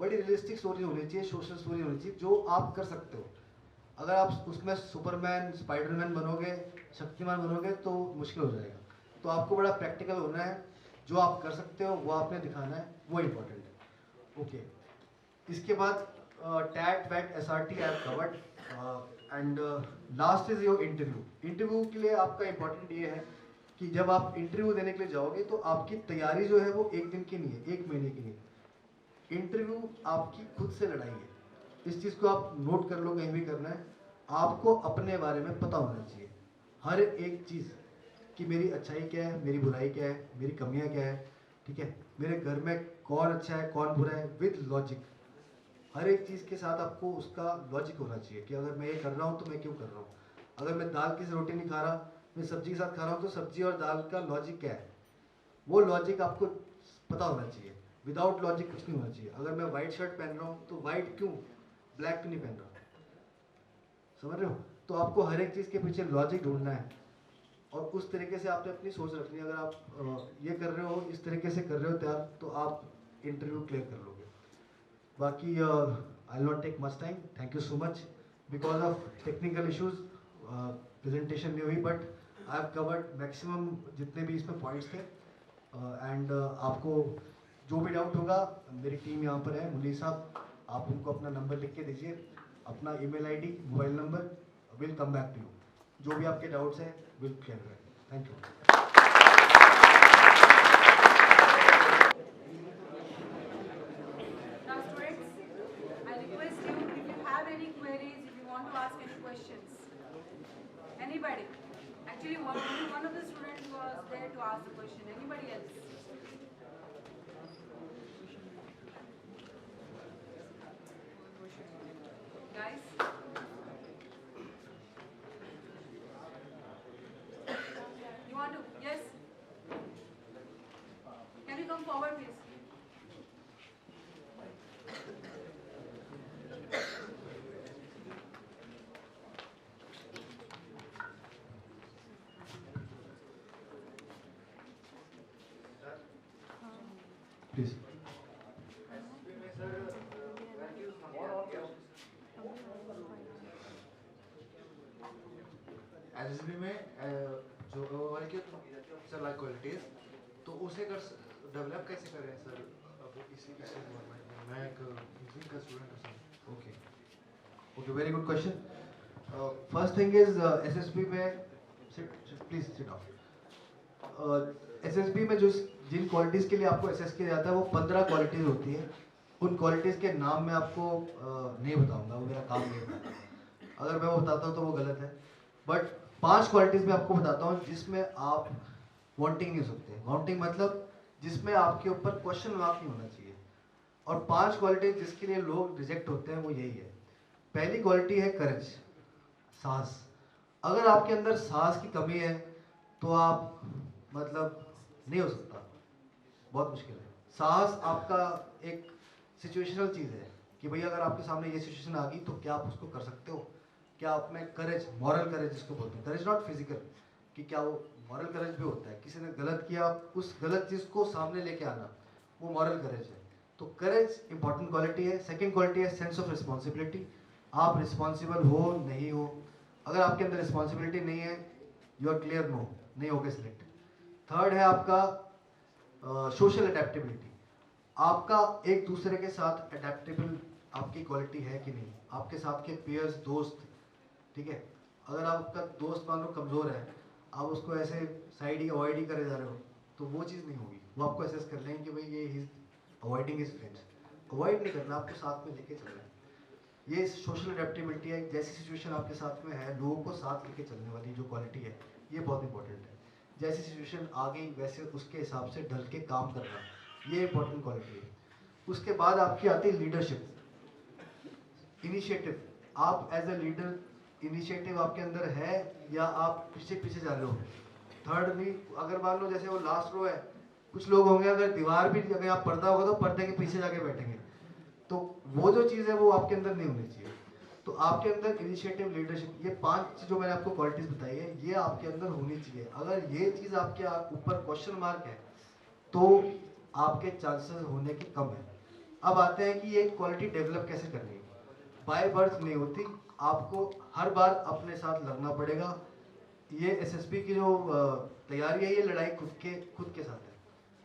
S4: बड़ी रियलिस्टिक स्टोरी होनी चाहिए, सोशल स्टोरी होनी चाहिए जो आप कर सकते हो। अगर आप उसमें सुपरमैन, स्पाइडरमैन बनोगे, शक्तिमान बनोगे तो मुश्किल हो जाएगा। तो आपको बड़ा प्रैक्टिकल होना है, जो आप कर सकते हो वो आपने दिखाना है, वो इम्पोर्टेंट है। ओके, इसके बाद टैट वैट SRT I have covered and last is your interview. Interview के लिए आपका इम्पोर्टेंट ये है कि जब आप इंटरव्यू देने के लिए जाओगे तो आपकी तैयारी जो है वो एक दिन की नहीं है, 1 महीने की नहीं। इंटरव्यू आपकी खुद से लड़ाई है, इस चीज़ को आप नोट कर लो, कहीं भी करना है। आपको अपने बारे में पता होना चाहिए, हर एक चीज़ कि मेरी अच्छाई क्या है, मेरी बुराई क्या है, मेरी कमियां क्या है, ठीक है, मेरे घर में कौन अच्छा है कौन बुरा है, विद लॉजिक। हर एक चीज़ के साथ आपको उसका लॉजिक होना चाहिए कि अगर मैं ये कर रहा हूँ तो मैं क्यों कर रहा हूँ। अगर मैं दाल की रोटी नहीं खा रहा, मैं सब्जी के साथ खा रहा हूँ, तो सब्जी और दाल का लॉजिक क्या है, वो लॉजिक आपको पता होना चाहिए। विदाउट लॉजिक कुछ नहीं होना चाहिए। अगर मैं वाइट शर्ट पहन रहा हूँ तो वाइट क्यों, ब्लैक क्यों नहीं पहन रहा, समझ रहे हो। तो आपको हर एक चीज़ के पीछे लॉजिक ढूंढना है और उस तरीके से आपने अपनी सोच रखनी है। अगर आप ये कर रहे हो, इस तरीके से कर रहे हो तैयार, तो आप इंटरव्यू क्लियर कर लोगे। बाकी I will not take much time, thank you so much. Because of technical issues presentation नहीं हुई, but I have covered maximum जितने भी इसमें पॉइंट्स थे। एंड आपको जो भी डाउट होगा, मेरी टीम यहाँ पर है, मुनीर साहब, आप उनको अपना नंबर लिख के दीजिए, अपना email ID, mobile number, will come back to you. जो भी आपके डाउट्स हैं विल क्लियर करें। Thank you.
S1: Now students, I request you, if you have any queries, if you want to ask any questions, anybody. Actually, only one of the students was there to ask the question. Anybody else? Guys? You want to? Yes? Can you come forward, please?
S4: Please.
S8: SSB में जो sir like qualities, तो उसे develop कैसे कर रहे हैं sir अब इसी गवर्नमेंट में? मैं एक इंजीनियरिंग का स्टूडेंट हूँ sir.
S4: Okay, very good question. First thing is SSB में प्लीज सिट ऑफ। SSB में जो जिन क्वालिटीज़ के लिए आपको असेस किया जाता है वो 15 क्वालिटीज़ होती हैं। उन क्वालिटीज़ के नाम मैं आपको नहीं बताऊंगा, वो मेरा काम नहीं होता। अगर मैं वो बताता हूँ तो वो गलत है, बट 5 क्वालिटीज़ मैं आपको बताता हूँ जिसमें आप वांटिंग नहीं हो सकते। वांटिंग मतलब जिसमें आपके ऊपर क्वेश्चन मार्क नहीं होना चाहिए। और 5 क्वालिटीज जिसके लिए लोग रिजेक्ट होते हैं वो यही है। पहली क्वालिटी है करेज, साहस। अगर आपके अंदर साहस की कमी है तो आप मतलब नहीं हो सकता, बहुत मुश्किल है। साहस आपका एक सिचुएशनल चीज़ है कि भाई अगर आपके सामने ये सिचुएशन आ गई तो क्या आप उसको कर सकते हो। क्या आप में करेज, मॉरल करेज जिसको बोलते हैं, करेज नॉट फिजिकल, कि क्या वो मॉरल करेज भी होता है। किसी ने गलत किया, उस गलत चीज़ को सामने लेके आना, वो मॉरल करेज है। तो करेज इंपॉर्टेंट क्वालिटी है। सेकेंड क्वालिटी है सेंस ऑफ रिस्पॉन्सिबिलिटी। आप रिस्पॉन्सिबल हो नहीं हो, अगर आपके अंदर रिस्पॉन्सिबिलिटी नहीं है, यू आर क्लियर नो, नहीं होगे सिलेक्ट। थर्ड है आपका सोशल अडेप्टेबिलिटी। आपका एक दूसरे के साथ अडेप्टेबल आपकी क्वालिटी है कि नहीं। आपके साथ के पेयर्स, दोस्त, ठीक है, अगर आपका दोस्त मान लो कमज़ोर है, आप उसको ऐसे साइड ही अवॉइड ही करे जा रहे हो, तो वो चीज़ नहीं होगी। वो आपको असेस कर लेंगे कि भाई ये ही अवॉइडिंग हिज फ्रेंड्स। अवॉइड नहीं करना, आपको साथ में लेके चलना है। ये सोशल अडेप्टेबिलिटी है। जैसी सिचुएशन आपके साथ में है, लोगों को साथ लेके चलने वाली जो क्वालिटी है, ये बहुत इंपॉर्टेंट है। जैसी सिचुएशन आ गई वैसे उसके हिसाब से ढल के काम करना, ये इंपॉर्टेंट क्वालिटी है। उसके बाद आपकी आती है लीडरशिप, इनिशिएटिव। आप एज अ लीडर, इनिशिएटिव आपके अंदर है या आप पीछे पीछे जा रहे हो, थर्ड भी अगर मान लो जैसे वो लास्ट रो है, कुछ लोग होंगे अगर दीवार भी अगर आप पर्दा होगा तो पर्दे के पीछे जाके बैठेंगे, तो वो जो चीज़ है वो आपके अंदर नहीं होनी चाहिए। तो आपके अंदर इनिशिएटिव, लीडरशिप, ये 5 जो मैंने आपको क्वालिटीज़ बताई है ये आपके अंदर होनी चाहिए। अगर ये चीज़ आपके ऊपर क्वेश्चन मार्क है तो आपके चांसेस होने के कम है। अब आते हैं कि ये क्वालिटी डेवलप कैसे करनी है। बाय बर्थ नहीं होती, आपको हर बार अपने साथ लड़ना पड़ेगा। ये एसएसबी की जो तैयारी है ये लड़ाई खुद के साथ है।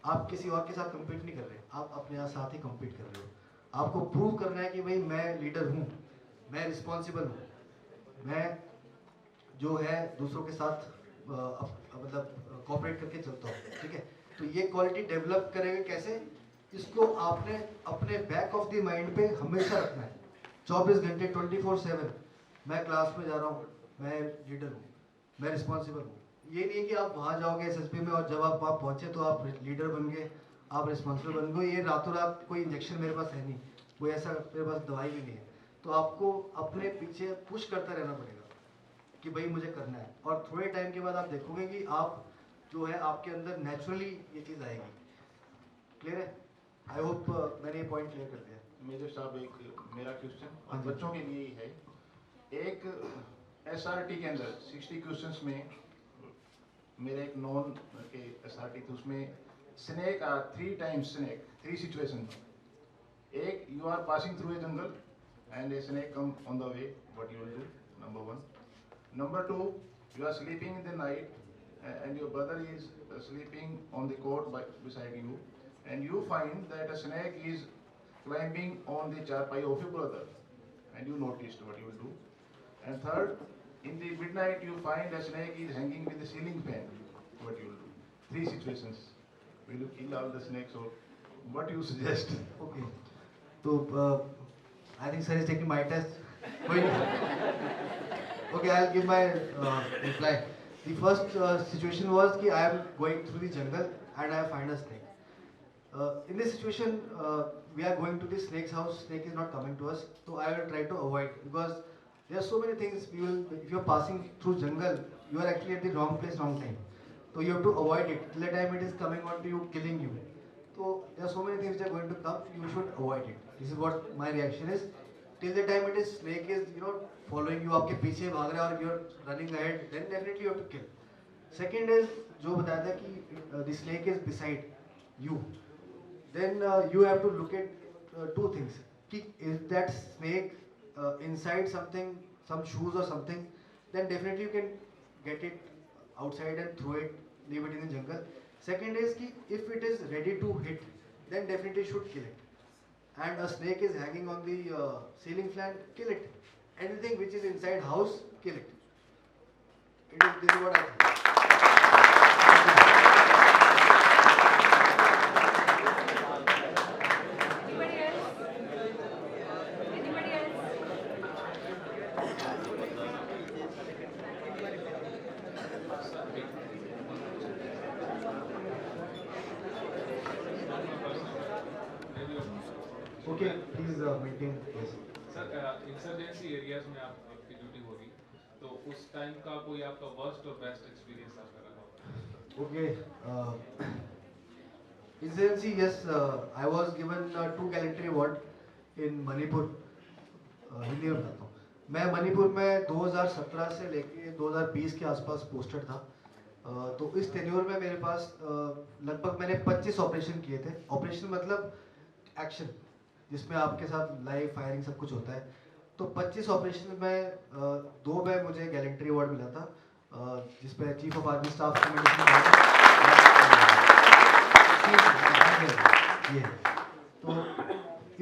S4: आप किसी और के साथ कम्पीट नहीं कर रहे, आप अपने साथ ही कम्पीट कर रहे हो। आपको प्रूव करना है कि भाई मैं लीडर हूँ, मैं रिस्पॉन्सिबल हूँ, मैं जो है दूसरों के साथ मतलब कोऑपरेट करके चलता हूँ, ठीक है। तो ये क्वालिटी डेवलप करेंगे कैसे, इसको आपने अपने बैक ऑफ द माइंड पे हमेशा रखना है। 24 घंटे 24/7 मैं क्लास में जा रहा हूँ, मैं लीडर हूँ, मैं रिस्पॉन्सिबल हूँ। ये नहीं है कि आप वहाँ जाओगे एसएसबी में और जब आप वहाँ पहुँचे तो आप लीडर बन गए, आप रिस्पॉन्सिबल बन गए। ये रातों रात कोई इंजेक्शन मेरे पास है नहीं, कोई ऐसा मेरे पास दवाई भी नहीं है। तो आपको अपने पीछे पुश करता रहना पड़ेगा कि भाई मुझे करना है, और थोड़े टाइम के बाद आप देखोगे कि आप जो है आपके अंदर नेचुरली ये चीज़ आएगी। क्लियर है? आई होप मैंने ये पॉइंट क्लियर कर दिया।
S9: मेजर साहब, एक मेरा क्वेश्चन
S4: हाँ जी।
S9: बच्चों के लिए ही है। एक एसआरटी के अंदर 60 क्वेश्चंस में मेरे एक नॉन के एसआरटी थे, उसमें snake are 3 times snake, 3 situation. एक, you are passing through a jungle and a snake come on the way, what you will do? Number 1. Number 2, you are sleeping in the night and your brother is sleeping on the cot beside you, and you find that a snake is climbing on the charpai of your brother, and you noticed, what you will do? And third, in the midnight you find a snake is hanging with the ceiling fan, what you will do? 3 situations. Will you kill all the snakes, or what you suggest?
S4: Okay. So I think sir is taking my test. Okay, I'll give my reply. The first situation was कि I am going through the jungle and I find a snake. In this situation, we are going to the snake's house. Snake is not coming to us, so I will try to avoid, because there are so many things. If you are passing through jungle, you are actually at the wrong place, wrong time. So you have to avoid it till the time it is coming on to you, killing you. So there are so many things that are going to come. You should avoid it. This is what my reaction is. Till the time it is snake is following you, आपके पीछे भाग रहा है और you are running ahead, then definitely you have to kill. Second is जो बताया था कि the snake is beside you. Then you have to look at 2 things. कि is that snake inside something, some shoes or something? Then definitely you can get it outside and throw it, leave it in the jungle. Second is कि if it is ready to hit, then definitely should kill it. And a snake is hanging on the ceiling fan, kill it. Anything which is inside house, kill it. This is what I think.
S1: Anybody else? Anybody else?
S4: Okay, please maintain. Yes.
S10: Sir insurgency areas में आपकी duty होगी, तो उस time का कोई आपका worst और best experience आपका रहा हो?
S4: Okay. Incidentally, yes, I was given 2 gallantry award in Manipur. Hindi में बताता हूँ। मैं मणिपुर में 2017 से लेके 2020 के आसपास पोस्टेड था। तो इस टेन्योर में मेरे पास लगभग मैंने 25 ऑपरेशन किए थे। ऑपरेशन मतलब एक्शन, जिसमें आपके साथ लाइव फायरिंग सब कुछ होता है। तो 25 ऑपरेशन में 2 में मुझे गैलेंट्री अवार्ड मिला था, जिसपे चीफ ऑफ आर्मी स्टाफ ये। तो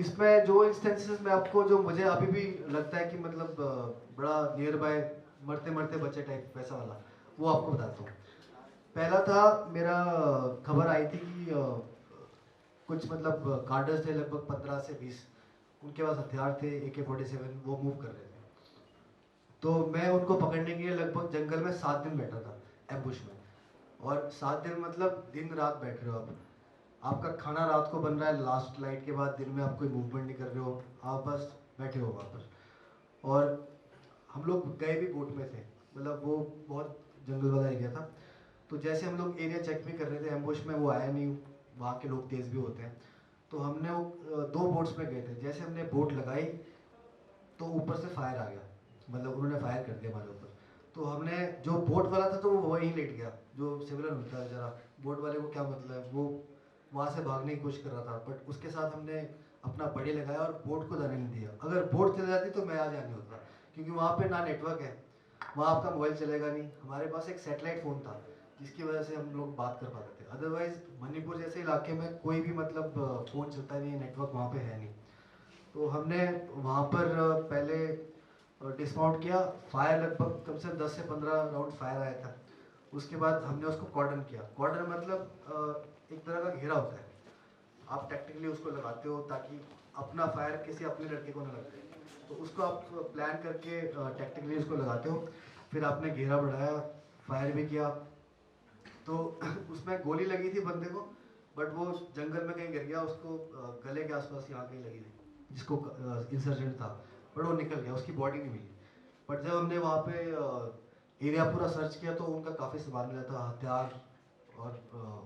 S4: इसमें जो इंस्टेंसेस में आपको जो मुझे अभी भी लगता है कि मतलब बड़ा नियर बाय मरते मरते बच्चे टाइप वैसा वाला, वो आपको बताता हूँ। पहला था मेरा, खबर आई थी कि कुछ मतलब कार्डर्स थे लगभग 15 से 20, उनके पास हथियार थे AK-47, वो मूव कर रहे थे। तो मैं उनको पकड़ने के लिए लगभग जंगल में 7 दिन बैठा था एम्बुश में। और 7 दिन मतलब दिन रात बैठ रहे हो आप, आपका खाना रात को बन रहा है लास्ट लाइट के बाद, दिन में आप कोई मूवमेंट नहीं कर रहे हो, आप बस बैठे हो वहाँ पर। और हम लोग गए भी बोट में थे, मतलब वो बहुत जंगल वाला एरिया था। तो जैसे हम लोग एरिया चेक भी कर रहे थे, एम्बुश में वो आया नहीं, वहाँ के लोग तेज़ भी होते हैं, तो हमने वो 2 बोट्स में गए थे। जैसे हमने बोट लगाई तो ऊपर से फायर आ गया, मतलब उन्होंने फायर कर दिया हमारे ऊपर। तो हमने जो बोट वाला था तो वो वहीं लेट गया, जो सिविलियन होता है जरा, बोट वाले को क्या मतलब, वो वहाँ से भागने की कोशिश कर रहा था, बट उसके साथ हमने अपना बड़ी लगाया और बोट को जाने नहीं दिया। अगर बोट चल जाती तो मैं आ जाने होता, क्योंकि वहाँ पे ना नेटवर्क है, वहाँ आपका मोबाइल चलेगा नहीं। हमारे पास एक सैटेलाइट फ़ोन था जिसकी वजह से हम लोग बात कर पाते थे, अदरवाइज मणिपुर जैसे इलाके में कोई भी मतलब फ़ोन चलता नहीं है, नेटवर्क वहाँ पे है नहीं। तो हमने वहाँ पर पहले डिस्माउंट किया, फायर लगभग कम से कम 10 से 15 राउंड फायर आया था। उसके बाद हमने उसको कॉर्डन किया। कॉर्डन मतलब एक तरह का घेरा होता है, आप टैक्टिकली उसको लगाते हो ताकि अपना फायर किसी अपने लड़के को न लगे, तो उसको आप प्लान करके टैक्टिकली उसको लगाते हो। फिर आपने घेरा बढ़ाया, फायर भी किया, तो उसमें गोली लगी थी बंदे को, बट वो जंगल में कहीं गिर गया, उसको गले के आसपास यहाँ कहीं लगी थी, जिसको इंसर्जेंट था, बट वो निकल गया, उसकी बॉडी नहीं मिली। बट जब हमने वहाँ पे एरिया पूरा सर्च किया तो उनका काफ़ी सामान मिला था, हथियार और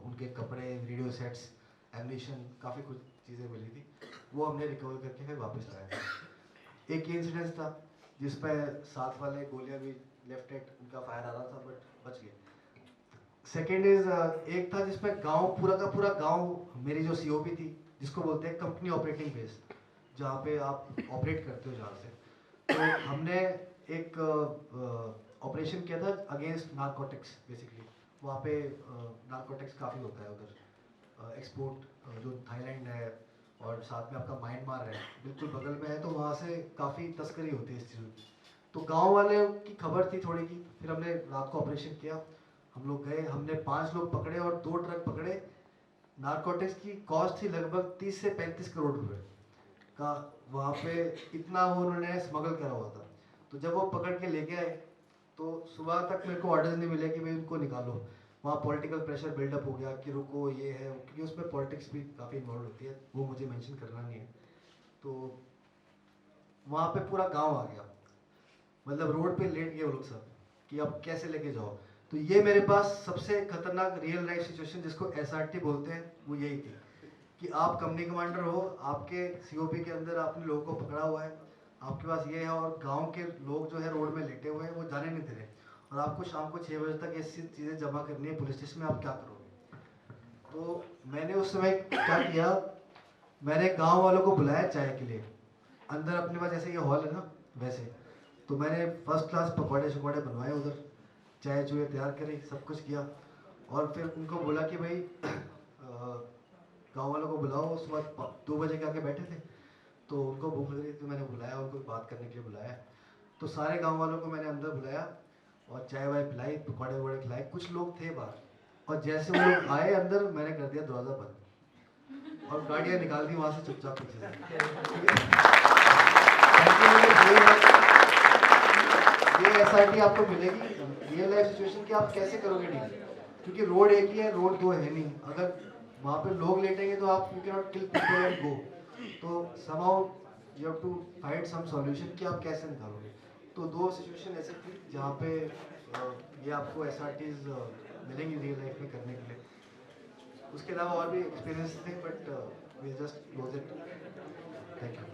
S4: उनके कपड़े, रेडियो सेट्स, एम्यूनिशन, काफ़ी कुछ चीज़ें मिली थी, वो हमने रिकवर करके फिर वापस लाया। एक ये इंसिडेंस था जिसमें साथ वाले गोलियां भी लेफ्ट हैंड उनका फायर आ रहा था, बट बच गए। सेकेंड इज एक था जिसमें गांव, पूरा का पूरा गांव, मेरी जो सीओपी थी जिसको बोलते हैं कंपनी ऑपरेटिंग बेस, जहाँ पे आप ऑपरेट करते हो जहाँ से, तो हमने एक ऑपरेशन किया था अगेंस्ट नारकोटिक्स। बेसिकली वहाँ पे नारकोटिक्स काफ़ी होता है उधर, एक्सपोर्ट जो थाईलैंड है और साथ में आपका म्यांमार है, बिल्कुल बगल में है, तो वहाँ से काफ़ी तस्करी होती है इस चीज़ की। तो गांव वाले की खबर थी थोड़ी की, फिर हमने रात को ऑपरेशन किया, हम लोग गए, हमने 5 लोग पकड़े और 2 ट्रक पकड़े। नारकोटिक्स की कॉस्ट थी लगभग 30 से 35 करोड़ रुपए का, वहाँ पे इतना वो उन्होंने स्मगल करा हुआ था। तो जब वो पकड़ के लेके आए तो सुबह तक मेरे को ऑर्डर्स नहीं मिले कि भाई उनको निकालो। वहाँ पॉलिटिकल प्रेशर बिल्डअप हो गया कि रुको ये है, क्योंकि उसमें पॉलिटिक्स भी काफ़ी इन्वॉल्व होती है, वो मुझे मेंशन करना नहीं है। तो वहाँ पे पूरा गांव आ गया, मतलब रोड पे लेट गए वो लोग सब कि अब कैसे लेके जाओ। तो ये मेरे पास सबसे खतरनाक रियल लाइफ सिचुएशन, जिसको एसआरटी बोलते हैं, वो यही थी कि आप कंपनी कमांडर हो, आपके सीओपी के अंदर आपने लोगों को पकड़ा हुआ है, आपके पास ये है, और गांव के लोग जो है रोड में लेटे हुए हैं, वो जाने नहीं दे रहे, और आपको शाम को 6 बजे तक ऐसी चीज़ें जमा करनी है पुलिस स्टेशन में, आप क्या करोगे? तो मैंने उस समय क्या किया, मैंने गाँव वालों को बुलाया चाय के लिए अंदर, अपने पास जैसे ये हॉल है ना वैसे, तो मैंने फर्स्ट क्लास पकौड़े शकौड़े बनवाए उधर, चाय चूहे तैयार करी, सब कुछ किया, और फिर उनको बोला कि भाई गाँव वालों को बुलाओ। सुबह 2 बजे के आके बैठे थे, तो उनको भूख लग रही थी, मैंने बुलाया उनको, बात करने के लिए बुलाया। तो सारे गांव वालों को मैंने अंदर बुलाया और चाय वाय पिलाई, पकौड़े वकौड़े खिलाए। कुछ लोग थे बाहर, और जैसे वो लोग आए अंदर, मैंने कर दिया दरवाज़ा बंद और गाड़ियाँ निकाल दी वहाँ से चुपचाप पीछे ये एसआरटी आपको मिलेगी रियल लाइफ सिचुएशन की, आप कैसे करोगे डील, क्योंकि रोड एक ही है, रोड 2 है नहीं। अगर वहाँ पे लोग लेटेंगे तो आप you can not kill people and go, तो somehow you have to find some solution कि आप कैसे निकालोगे। तो 2 सिचुएशन ऐसे थी जहाँ पे ये आपको एसआरटीज मिलेंगी रियल लाइफ में करने के लिए। उसके अलावा और भी एक्सपीरियंस थे, but we just close it. Thank you.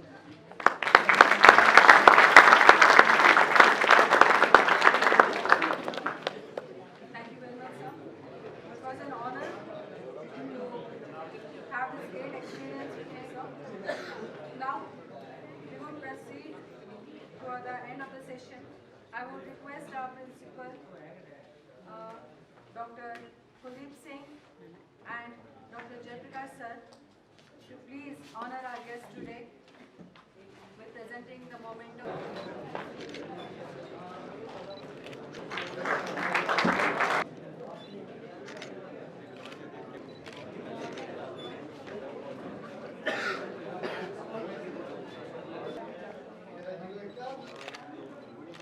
S1: Thank you very much, sir. It was an honor to have this great experience with you, sir. Now, we will proceed to the end of the session. I would request our principal, Dr. Kuldeep Singh and Dr. Jaiprakash sir, to please honor our guest today with presenting the memento.